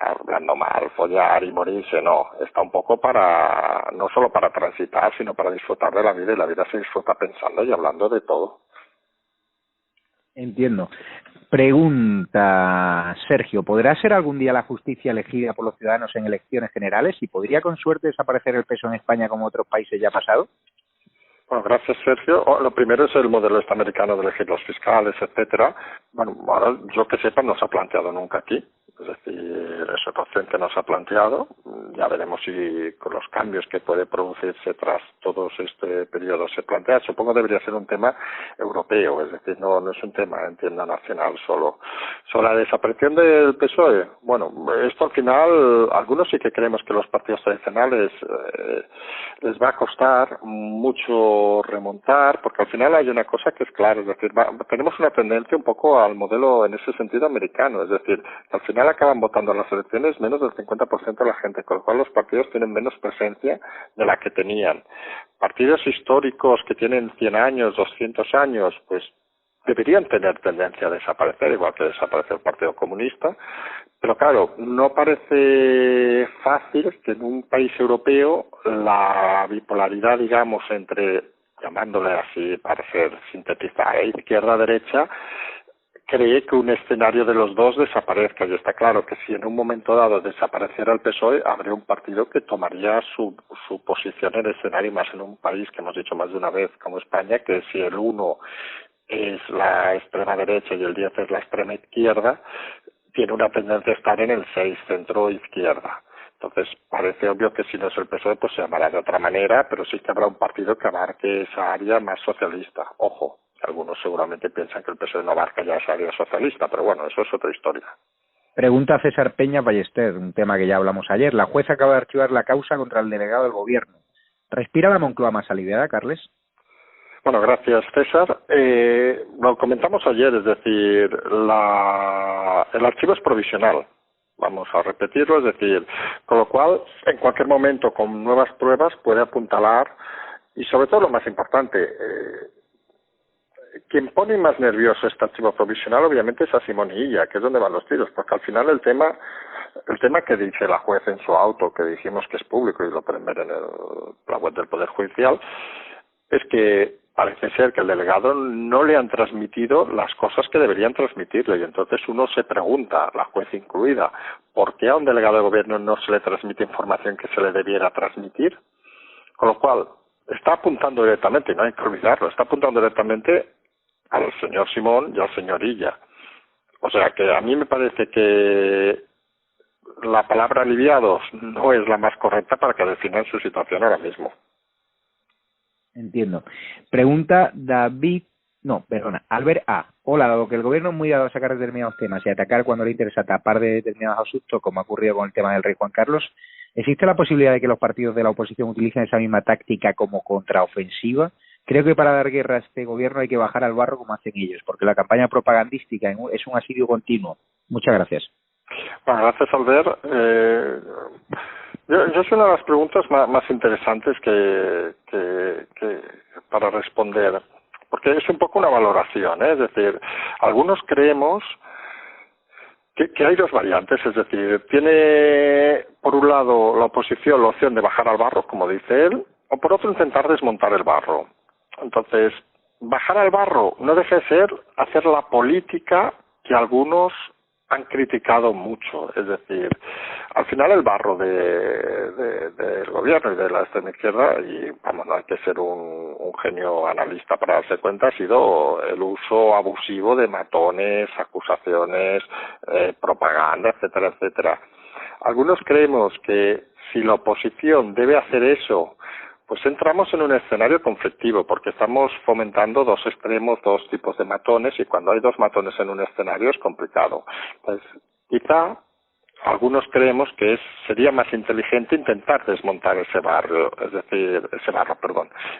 hablando mal, follar y morirse, no, está un poco para, no solo para transitar, sino para disfrutar de la vida, y la vida se disfruta pensando y hablando de todo. Entiendo. Pregunta Sergio, ¿podrá ser algún día la justicia elegida por los ciudadanos en elecciones generales y podría con suerte desaparecer el peso en España como otros países ya ha pasado? Bueno, gracias, Sergio. Lo primero es el modelo americano de elegir los fiscales, etcétera. Bueno, ahora yo que sepa no se ha planteado nunca aquí. Es decir, eso reciente no se ha planteado. Ya veremos si con los cambios que puede producirse tras todo este periodo se plantea. Supongo debería ser un tema europeo, es decir, no es un tema, entienda, nacional solo. Sobre la desaparición del PSOE, bueno, esto al final, algunos sí que creemos que los partidos tradicionales les va a costar mucho remontar, porque al final hay una cosa que es clara, es decir, tenemos una tendencia un poco al modelo en ese sentido americano, es decir, al final acaban votando en las elecciones menos del 50% de la gente, con lo cual los partidos tienen menos presencia de la que tenían. Partidos históricos que tienen 100 años, 200 años, pues deberían tener tendencia a desaparecer, igual que desaparece el Partido Comunista, pero claro, no parece fácil que en un país europeo la bipolaridad, digamos, entre, llamándole así para ser sintetizada, izquierda-derecha, cree que un escenario de los dos desaparezca, y está claro que si en un momento dado desapareciera el PSOE, habría un partido que tomaría su posición en el escenario, más en un país que hemos dicho más de una vez como España, que si el 1 es la extrema derecha y el 10 es la extrema izquierda, tiene una tendencia a estar en el 6 centro-izquierda. Entonces, parece obvio que si no es el PSOE, pues se llamará de otra manera, pero sí que habrá un partido que abarque esa área más socialista. Ojo, algunos seguramente piensan que el PSOE no abarca ya esa área socialista, pero bueno, eso es otra historia. Pregunta César Peña Ballester, un tema que ya hablamos ayer. La jueza acaba de archivar la causa contra el delegado del gobierno. ¿Respira la Moncloa más aliviada, Carles? Bueno, gracias, César. Lo comentamos ayer, es decir, el archivo es provisional. Vamos a repetirlo, es decir, con lo cual, en cualquier momento, con nuevas pruebas, puede apuntalar, y sobre todo lo más importante, quien pone más nervioso este archivo provisional, obviamente, es a Simón y Illa, que es donde van los tiros, porque al final el tema que dice la juez en su auto, que dijimos que es público y lo pueden ver en la web del Poder Judicial, es que parece ser que el delegado no le han transmitido las cosas que deberían transmitirle, y entonces uno se pregunta, la juez incluida, ¿por qué a un delegado de gobierno no se le transmite información que se le debiera transmitir? Con lo cual, está apuntando directamente, y no hay que olvidarlo, está apuntando directamente al señor Simón y al señor Illa. O sea que a mí me parece que la palabra aliviados no es la más correcta para que definan su situación ahora mismo. Entiendo. Pregunta Albert A. Hola, dado que el gobierno es muy dado a sacar determinados temas y atacar cuando le interesa tapar de determinados asuntos, como ha ocurrido con el tema del rey Juan Carlos, ¿existe la posibilidad de que los partidos de la oposición utilicen esa misma táctica como contraofensiva? Creo que para dar guerra a este gobierno hay que bajar al barro como hacen ellos, porque la campaña propagandística es un asiduo continuo. Muchas gracias. Bueno, gracias, Albert. Yo es una de las preguntas más interesantes que para responder, porque es un poco una valoración, ¿eh? Es decir, algunos creemos que hay dos variantes, es decir, tiene por un lado la oposición la opción de bajar al barro, como dice él, o por otro intentar desmontar el barro. Entonces, bajar al barro no deja de ser hacer la política que algunos han criticado mucho, es decir, al final el barro del gobierno y de la extrema izquierda, y vamos, no hay que ser un genio analista para darse cuenta, ha sido el uso abusivo de matones, acusaciones, propaganda, etcétera, etcétera. Algunos creemos que si la oposición debe hacer eso, pues entramos en un escenario conflictivo, porque estamos fomentando dos extremos, dos tipos de matones, y cuando hay dos matones en un escenario es complicado. Pues quizá algunos creemos que sería más inteligente intentar desmontar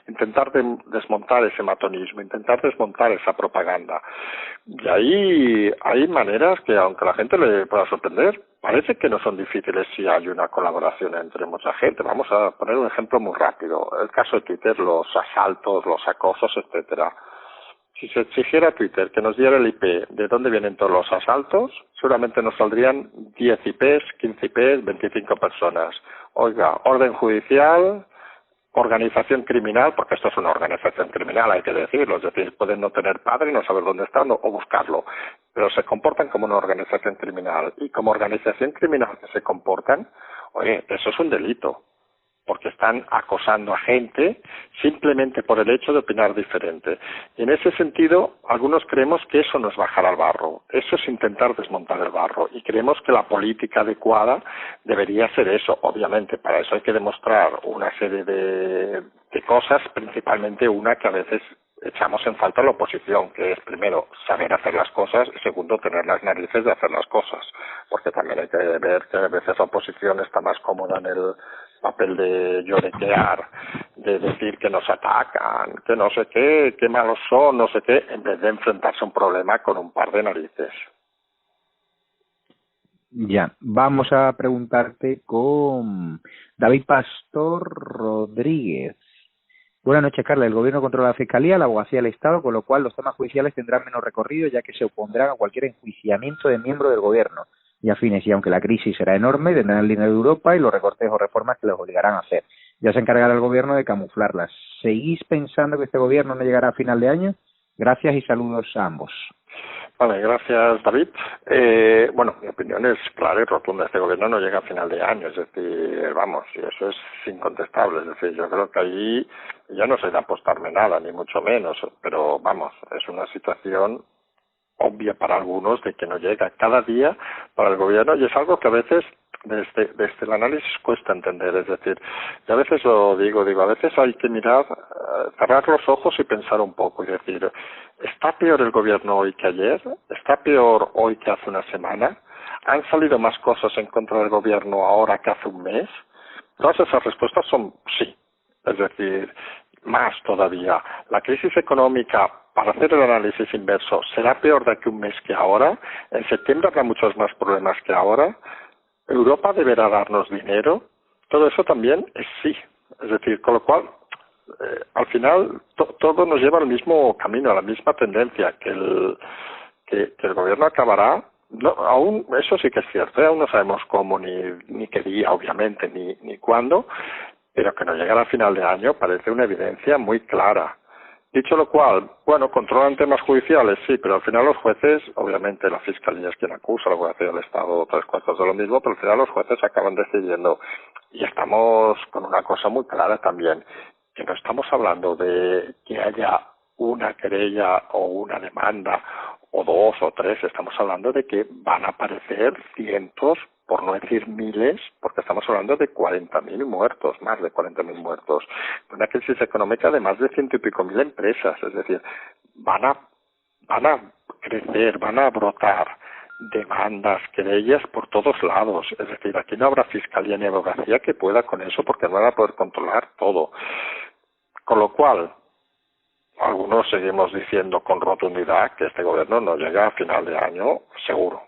intentar desmontar ese matonismo, intentar desmontar esa propaganda. Y ahí hay maneras que, aunque a la gente le pueda sorprender, parece que no son difíciles si hay una colaboración entre mucha gente. Vamos a poner un ejemplo muy rápido. El caso de Twitter, los asaltos, los acosos, etcétera. Si se exigiera a Twitter que nos diera el IP de dónde vienen todos los asaltos, seguramente nos saldrían 10 IPs, 15 IPs, 25 personas. Oiga, orden judicial, organización criminal, porque esto es una organización criminal, hay que decirlo, es decir, pueden no tener padre, no saber dónde están o buscarlo, pero se comportan como una organización criminal, y como organización criminal que se comportan, oye, eso es un delito. porque están acosando a gente simplemente por el hecho de opinar diferente. Y en ese sentido, algunos creemos que eso no es bajar al barro, eso es intentar desmontar el barro, y creemos que la política adecuada debería ser eso. Obviamente, para eso hay que demostrar una serie de cosas, principalmente una que a veces echamos en falta la oposición, que es primero saber hacer las cosas y segundo tener las narices de hacer las cosas, porque también hay que ver que a veces la oposición está más cómoda en el papel de lloriquear, de decir que nos atacan, que no sé qué, qué malos son, no sé qué, en vez de enfrentarse a un problema con un par de narices. Ya, vamos a preguntarte con David Pastor Rodríguez. Buenas noches, Carla. El gobierno controla la Fiscalía, la Abogacía del Estado, con lo cual los temas judiciales tendrán menos recorrido, ya que se opondrán a cualquier enjuiciamiento de miembro del gobierno y afines, y aunque la crisis será enorme, tendrán el dinero de Europa y los recortes o reformas que les obligarán a hacer. Ya se encargará el gobierno de camuflarlas. ¿Seguís pensando que este gobierno no llegará a final de año? Gracias y saludos a ambos. Vale, gracias, David. Bueno, mi opinión es clara y rotunda. Este gobierno no llega a final de año, es decir, vamos, y eso es incontestable. Es decir, yo creo que allí ya no sé de apostarme nada, ni mucho menos, pero vamos, es una situación obvia para algunos de que no llega cada día para el gobierno, y es algo que a veces desde el análisis cuesta entender. Es decir, y a veces lo digo, a veces hay que mirar, cerrar los ojos y pensar un poco y decir, ¿está peor el gobierno hoy que ayer? ¿Está peor hoy que hace una semana? ¿Han salido más cosas en contra del gobierno ahora que hace un mes? Todas esas respuestas son sí. Es decir, más todavía. La crisis económica, para hacer el análisis inverso, ¿será peor de aquí un mes que ahora? ¿En septiembre habrá muchos más problemas que ahora? ¿Europa deberá darnos dinero? Todo eso también es sí. Es decir, con lo cual, al final, todo nos lleva al mismo camino, a la misma tendencia, que el gobierno acabará. No, aún, eso sí que es cierto, aún no sabemos cómo, ni qué día, obviamente, ni cuándo, pero que no llegará a final de año parece una evidencia muy clara. Dicho lo cual, bueno, controlan temas judiciales, sí, pero al final los jueces, obviamente la Fiscalía es quien acusa, la Abogacía del Estado, 3/4 de lo mismo, pero al final los jueces acaban decidiendo. Y estamos con una cosa muy clara también, que no estamos hablando de que haya una querella o una demanda o dos o tres, estamos hablando de que van a aparecer cientos, por no decir miles, porque estamos hablando de 40.000 muertos, más de 40.000 muertos, una crisis económica de más de 100 y pico mil empresas. Es decir, van a crecer, van a brotar demandas, querellas por todos lados. Es decir, aquí no habrá fiscalía ni abogacía que pueda con eso, porque no van a poder controlar todo. Con lo cual, algunos seguimos diciendo con rotundidad que este gobierno no llega a final de año, seguro.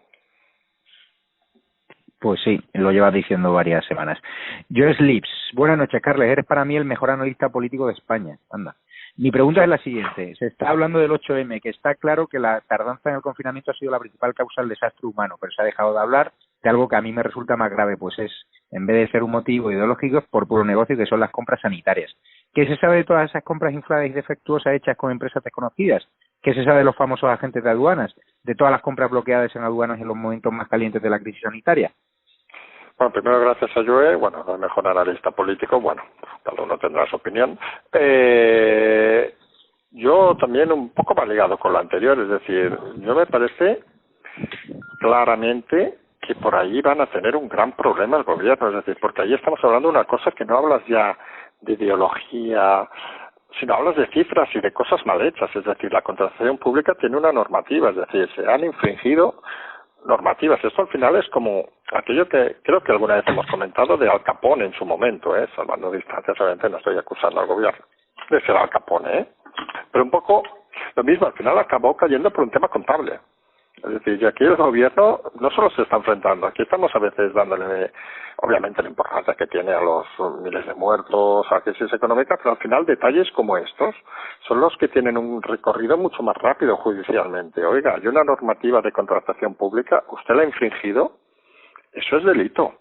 Pues sí, lo llevas diciendo varias semanas. Joe Slips, buenas noches, Carles. Eres para mí el mejor analista político de España. Anda. Mi pregunta es la siguiente. Se está hablando del 8M, que está claro que la tardanza en el confinamiento ha sido la principal causa del desastre humano, pero se ha dejado de hablar de algo que a mí me resulta más grave, pues es, en vez de ser un motivo ideológico, es por puro negocio, que son las compras sanitarias. ¿Qué se sabe de todas esas compras infladas y defectuosas hechas con empresas desconocidas? ¿Qué se sabe de los famosos agentes de aduanas? ¿De todas las compras bloqueadas en aduanas en los momentos más calientes de la crisis sanitaria? Bueno, primero gracias a Joe, bueno, el mejor analista político, bueno, cada uno tendrá su opinión. Yo también un poco más ligado con lo anterior, es decir, yo me parece claramente que por ahí van a tener un gran problema el gobierno, es decir, porque ahí estamos hablando de una cosa que no hablas ya de ideología, sino hablas de cifras y de cosas mal hechas. Es decir, la contratación pública tiene una normativa, es decir, se han infringido normativas. Esto al final es como aquello que creo que alguna vez hemos comentado de Al Capone en su momento, salvando distancias, obviamente no estoy acusando al gobierno de ser Al Capone, pero un poco lo mismo, al final acabó cayendo por un tema contable. Es decir, y aquí el gobierno no solo se está enfrentando, aquí estamos a veces dándole, obviamente, la importancia que tiene a los miles de muertos, a la crisis económica, pero al final detalles como estos son los que tienen un recorrido mucho más rápido judicialmente. Oiga, hay una normativa de contratación pública, ¿usted la ha infringido? Eso es delito.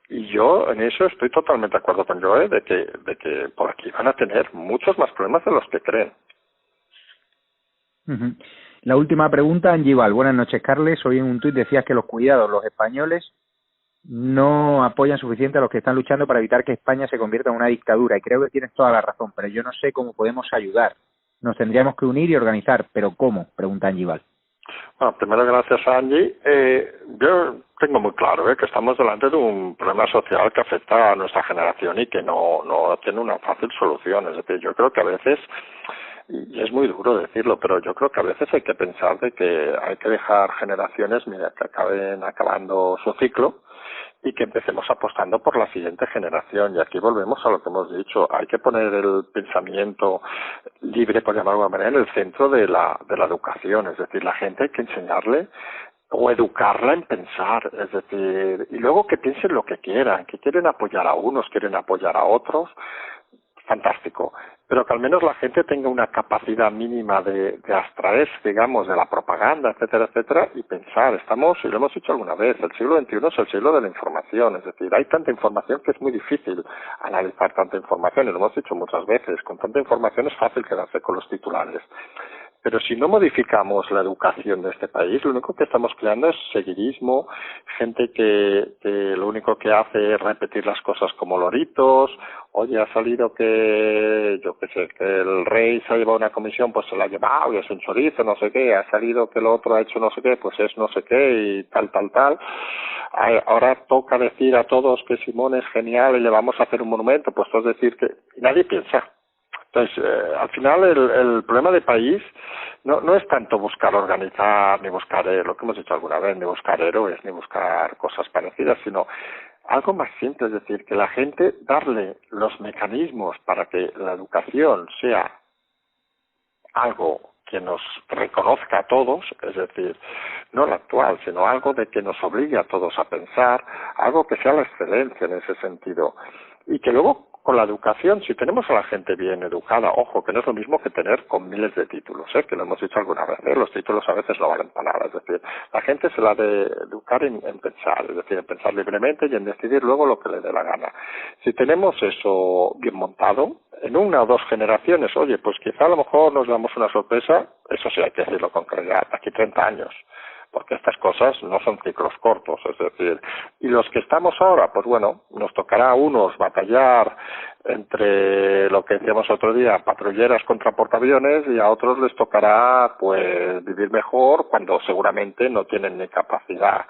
Y yo en eso estoy totalmente de acuerdo con Joe, de que por aquí van a tener muchos más problemas de los que creen. Uh-huh. La última pregunta, Angival. Buenas noches, Carles. Hoy en un tuit decías que los cuidados, los españoles, no apoyan suficiente a los que están luchando para evitar que España se convierta en una dictadura. Y creo que tienes toda la razón, pero yo no sé cómo podemos ayudar. Nos tendríamos que unir y organizar, pero ¿cómo? Pregunta Angie Val. Bueno, primero gracias a Angie. Yo tengo muy claro que estamos delante de un problema social que afecta a nuestra generación y que no tiene una fácil solución. Es decir, yo creo que a veces, y es muy duro decirlo, pero yo creo que a veces hay que pensar de que hay que dejar generaciones, mira, que acaben acabando su ciclo y que empecemos apostando por la siguiente generación. Y aquí volvemos a lo que hemos dicho, hay que poner el pensamiento libre, por llamarlo de alguna manera, en el centro de la educación. Es decir, la gente hay que enseñarle o educarla en pensar, es decir, y luego que piensen lo que quieran, que quieren apoyar a unos, quieren apoyar a otros, fantástico, pero que al menos la gente tenga una capacidad mínima de abstraerse, digamos, de la propaganda, etcétera, etcétera, y pensar. Estamos, y lo hemos dicho alguna vez, el siglo XXI es el siglo de la información, es decir, hay tanta información que es muy difícil analizar tanta información, y lo hemos dicho muchas veces, con tanta información es fácil quedarse con los titulares. Pero si no modificamos la educación de este país, lo único que estamos creando es seguidismo, gente que lo único que hace es repetir las cosas como loritos. Oye, ha salido que, yo qué sé, que el rey se ha llevado una comisión, pues se la ha llevado y es un chorizo, no sé qué. Ha salido que el otro ha hecho no sé qué, pues es no sé qué y tal. Ahora toca decir a todos que Simón es genial y le vamos a hacer un monumento, pues es decir que nadie piensa. Entonces, al final el problema de país no es tanto buscar organizar, ni buscar lo que hemos dicho alguna vez, ni buscar héroes, ni buscar cosas parecidas, sino algo más simple, es decir, que la gente darle los mecanismos para que la educación sea algo que nos reconozca a todos, es decir, no la actual, sino algo de que nos obligue a todos a pensar, algo que sea la excelencia en ese sentido, y que luego con la educación, si tenemos a la gente bien educada, ojo, que no es lo mismo que tener con miles de títulos, que lo hemos dicho alguna vez, los títulos a veces no valen para nada, es decir, la gente se la ha de educar en pensar, es decir, en pensar libremente y en decidir luego lo que le dé la gana. Si tenemos eso bien montado, en una o dos generaciones, oye, pues quizá a lo mejor nos damos una sorpresa, eso sí hay que decirlo con claridad, aquí 30 años, porque estas cosas no son ciclos cortos, es decir, y los que estamos ahora, pues bueno, nos tocará a unos batallar entre lo que decíamos otro día, patrulleras contra portaaviones, y a otros les tocará pues vivir mejor cuando seguramente no tienen ni capacidad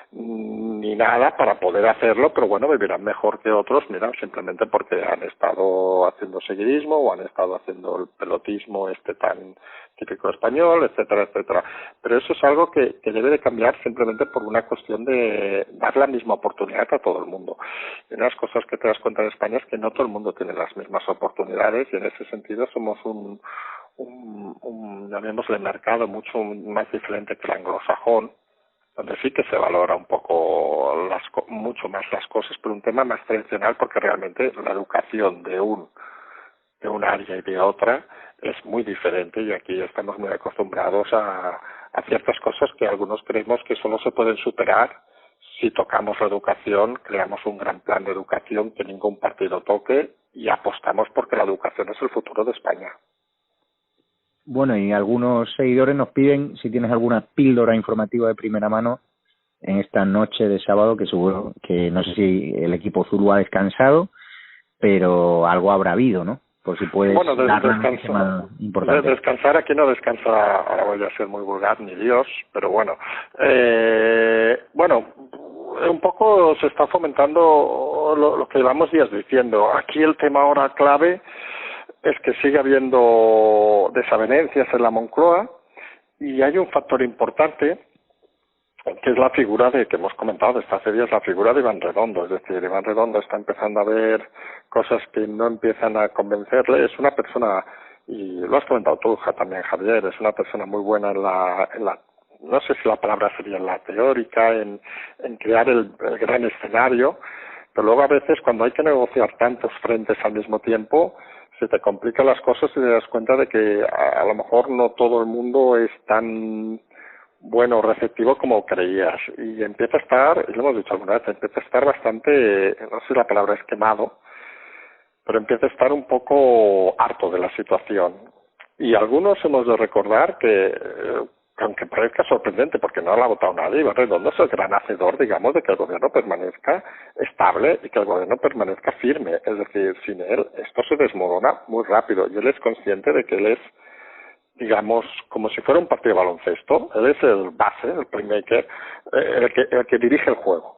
ni nada para poder hacerlo, pero bueno, vivirán mejor que otros, mira, simplemente porque han estado haciendo seguidismo o han estado haciendo el pelotismo tan típico español, etcétera, etcétera. Pero eso es algo que debe de cambiar simplemente por una cuestión de dar la misma oportunidad a todo el mundo. Y una de las cosas que te das cuenta en España es que no todo el mundo tiene las mismas oportunidades, y en ese sentido somos un llamémosle mercado mucho más diferente que el anglosajón, donde sí que se valora un poco mucho más las cosas, pero un tema más tradicional, porque realmente la educación de un área y de otra es muy diferente, y aquí estamos muy acostumbrados a ciertas cosas que algunos creemos que solo se pueden superar si tocamos la educación, creamos un gran plan de educación que ningún partido toque y apostamos porque la educación es el futuro de España. Bueno, y algunos seguidores nos piden si tienes alguna píldora informativa de primera mano en esta noche de sábado, que seguro que no sé si el equipo Zulu ha descansado, pero algo habrá habido, ¿no? Por si puedes dar una importante. Descansar aquí no descansa, ahora voy a ser muy vulgar, ni Dios, pero bueno. Un poco se está fomentando lo que llevamos días diciendo. Aquí el tema ahora clave es que sigue habiendo desavenencias en la Moncloa, y hay un factor importante que es la figura que hemos comentado desde hace días, la figura de Iván Redondo. Es decir, Iván Redondo está empezando a ver cosas que no empiezan a convencerle. Es una persona, y lo has comentado tú también, Javier, es una persona muy buena en la no sé si la palabra sería en la teórica, en crear el gran escenario, pero luego a veces cuando hay que negociar tantos frentes al mismo tiempo, se te complican las cosas y te das cuenta de que a lo mejor no todo el mundo es tan bueno, receptivo como creías, y empieza a estar, y lo hemos dicho alguna vez, empieza a estar bastante, no sé si la palabra es quemado, pero empieza a estar un poco harto de la situación. Y algunos hemos de recordar que aunque parezca sorprendente porque no la ha votado nadie, Iván Redondo es el gran hacedor, digamos, de que el gobierno permanezca estable y que el gobierno permanezca firme. Es decir, sin él esto se desmorona muy rápido y él es consciente de que él es, digamos, como si fuera un partido de baloncesto. Él es el base, el playmaker, el que dirige el juego.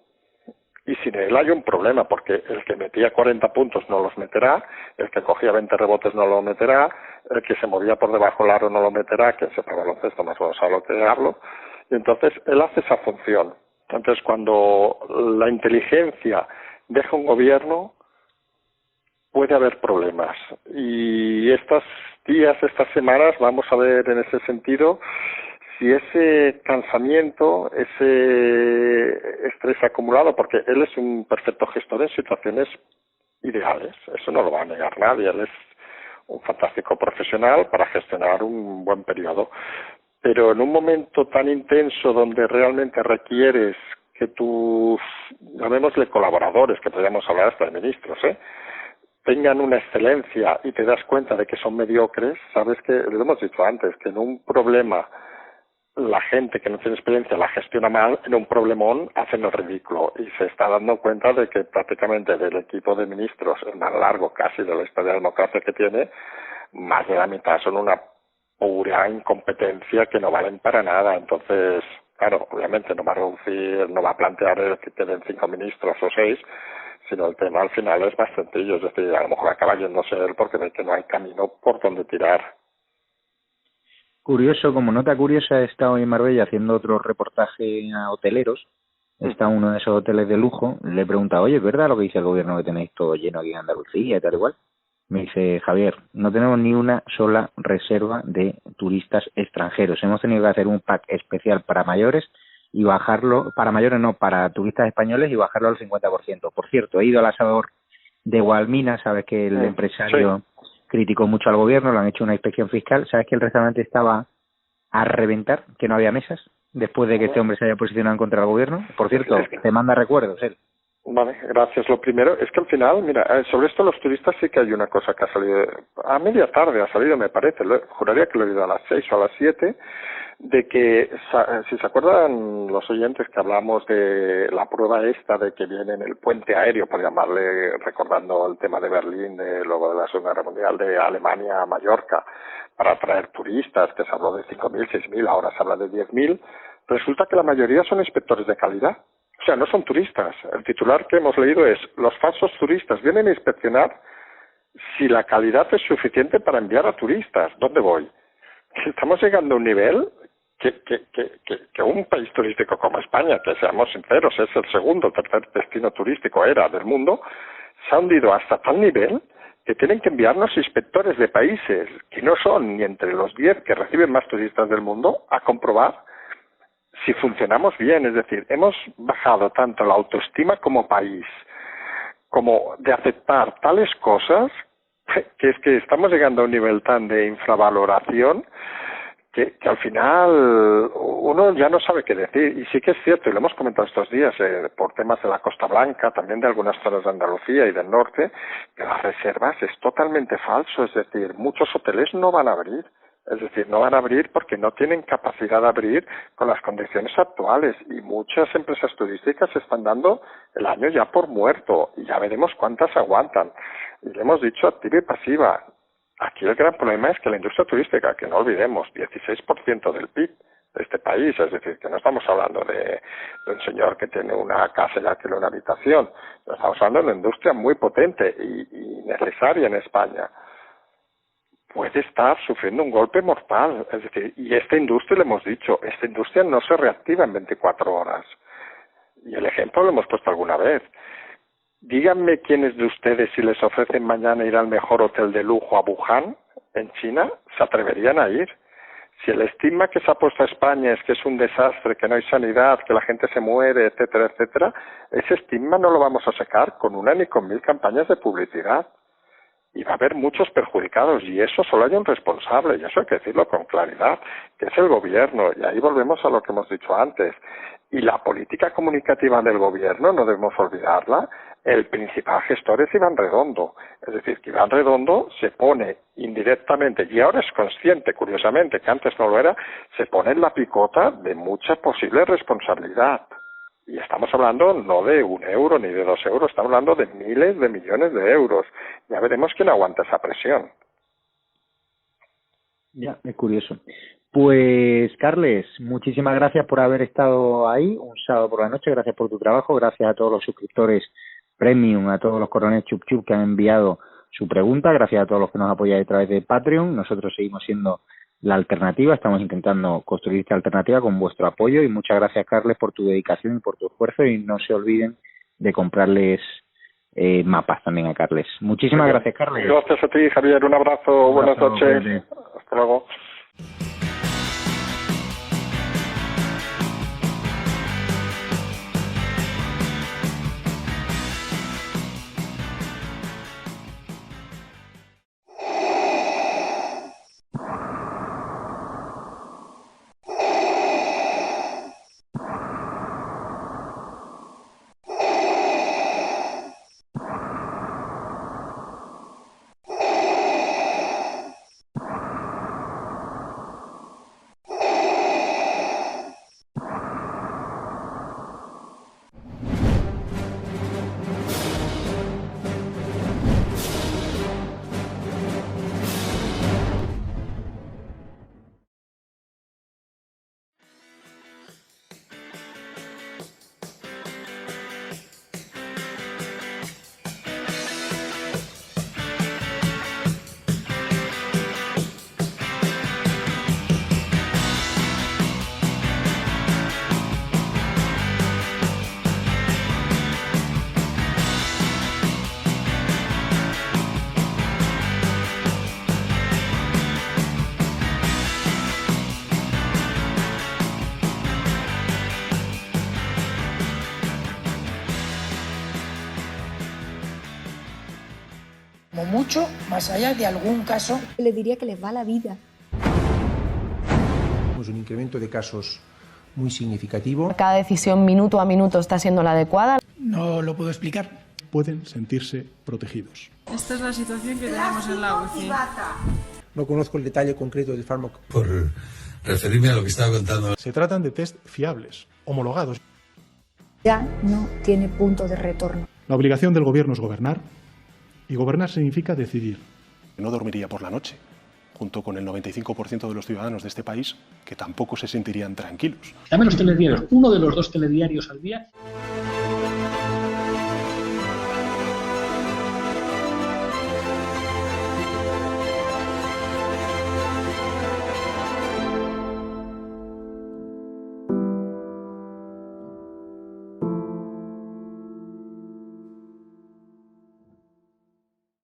Y sin él hay un problema, porque el que metía 40 puntos no los meterá, el que cogía 20 rebotes no lo meterá, el que se movía por debajo del aro no lo meterá, que sepa baloncesto más o menos a lo que hablo. Y entonces él hace esa función. Entonces cuando la inteligencia deja un gobierno, puede haber problemas. Y estos días, estas semanas, vamos a ver en ese sentido si ese cansamiento, ese estrés acumulado, porque él es un perfecto gestor en situaciones ideales, eso no lo va a negar nadie, él es un fantástico profesional para gestionar un buen periodo, pero en un momento tan intenso donde realmente requieres que tus, llamémosle colaboradores, que podríamos hablar hasta de ministros, tengan una excelencia y te das cuenta de que son mediocres, sabes que, lo hemos dicho antes, que en un problema la gente que no tiene experiencia la gestiona mal, en un problemón hacen el ridículo y se está dando cuenta de que prácticamente del equipo de ministros, el más largo casi de la historia de la democracia que tiene, más de la mitad son una pura incompetencia que no valen para nada. Entonces, claro, obviamente no va a reducir, no va a plantear que queden 5 ministros o 6, sino el tema al final es más sencillo, es decir, a lo mejor acaba yéndose él porque ve que no hay camino por donde tirar. Curioso, como nota curiosa, he estado en Marbella haciendo otro reportaje a hoteleros. Está uno de esos hoteles de lujo. Le he preguntado, oye, ¿es verdad lo que dice el gobierno que tenéis todo lleno aquí en Andalucía y tal igual? Me dice, Javier, no tenemos ni una sola reserva de turistas extranjeros. Hemos tenido que hacer un pack especial para mayores y bajarlo, para mayores no, para turistas españoles y bajarlo al 50%. Por cierto, he ido al asador de Gualmina, sabes que el empresario criticó mucho al gobierno, le han hecho una inspección fiscal, sabes que el restaurante estaba a reventar, que no había mesas, después de que este hombre se haya posicionado en contra del gobierno. Por cierto, te manda recuerdos él. Vale, gracias. Lo primero es que al final, mira, sobre esto los turistas sí que hay una cosa que ha salido, a media tarde ha salido, me parece, juraría que lo he oído a las 6 o a las 7, de que, si se acuerdan los oyentes que hablamos de la prueba esta de que viene en el puente aéreo, por llamarle, recordando el tema de Berlín, luego de la Segunda Guerra Mundial, de Alemania a Mallorca, para atraer turistas, que se habló de 5.000, 6.000, ahora se habla de 10.000, resulta que la mayoría son inspectores de calidad. O sea, no son turistas. El titular que hemos leído es: los falsos turistas vienen a inspeccionar si la calidad es suficiente para enviar a turistas. ¿Dónde voy? Estamos llegando a un nivel que un país turístico como España, que seamos sinceros, es el segundo o tercer destino turístico del mundo, se ha hundido hasta tal nivel que tienen que enviarnos inspectores de países que no son ni entre los 10 que reciben más turistas del mundo a comprobar si funcionamos bien. Es decir, hemos bajado tanto la autoestima como país, como de aceptar tales cosas, que es que estamos llegando a un nivel tan de infravaloración que al final uno ya no sabe qué decir. Y sí que es cierto, y lo hemos comentado estos días por temas de la Costa Blanca, también de algunas zonas de Andalucía y del norte, que las reservas es totalmente falso. Es decir, muchos hoteles no van a abrir. Es decir, no van a abrir porque no tienen capacidad de abrir con las condiciones actuales, y muchas empresas turísticas están dando el año ya por muerto y ya veremos cuántas aguantan. Y le hemos dicho activa y pasiva. Aquí el gran problema es que la industria turística, que no olvidemos, 16% del PIB de este país, es decir, que no estamos hablando de un señor que tiene una casa y alquila una habitación, estamos hablando de una industria muy potente y necesaria en España, puede estar sufriendo un golpe mortal. Es decir, y esta industria, le hemos dicho, esta industria no se reactiva en 24 horas. Y el ejemplo lo hemos puesto alguna vez. Díganme quiénes de ustedes, si les ofrecen mañana ir al mejor hotel de lujo a Wuhan, en China, se atreverían a ir. Si el estigma que se ha puesto a España es que es un desastre, que no hay sanidad, que la gente se muere, etcétera, etcétera, ese estigma no lo vamos a sacar con una ni con 1000 campañas de publicidad. Y va a haber muchos perjudicados, y eso solo hay un responsable, y eso hay que decirlo con claridad, que es el gobierno. Y ahí volvemos a lo que hemos dicho antes. Y la política comunicativa del gobierno, no debemos olvidarla, el principal gestor es Iván Redondo. Es decir, que Iván Redondo se pone indirectamente, y ahora es consciente, curiosamente, que antes no lo era, se pone en la picota de mucha posible responsabilidad. Y estamos hablando no de 1 euro ni de 2 euros, estamos hablando de miles de millones de euros. Ya veremos quién aguanta esa presión. Ya, es curioso. Pues, Carles, muchísimas gracias por haber estado ahí un sábado por la noche. Gracias por tu trabajo. Gracias a todos los suscriptores Premium, a todos los coroneles Chup Chup que han enviado su pregunta. Gracias a todos los que nos apoyan a través de Patreon. Nosotros seguimos siendo la alternativa. Estamos intentando construir esta alternativa con vuestro apoyo. Y muchas gracias, Carles, por tu dedicación y por tu esfuerzo. Y no se olviden de comprarles mapas también a Carles. Muchísimas gracias, Carles. Gracias a ti, Javier. Un abrazo. Buenas noches. Hasta luego. Como mucho, más allá de algún caso. Le diría que les va la vida. Tenemos un incremento de casos muy significativo. Cada decisión minuto a minuto está siendo la adecuada. No lo puedo explicar. Pueden sentirse protegidos. Esta es la situación que tenemos en la UCI. No conozco el detalle concreto del fármaco. Por referirme a lo que estaba contando. Se tratan de test fiables, homologados. Ya no tiene punto de retorno. La obligación del gobierno es gobernar, y gobernar significa decidir. No dormiría por la noche, junto con el 95% de los ciudadanos de este país, que tampoco se sentirían tranquilos. Dame los telediarios, uno de los 2 telediarios al día.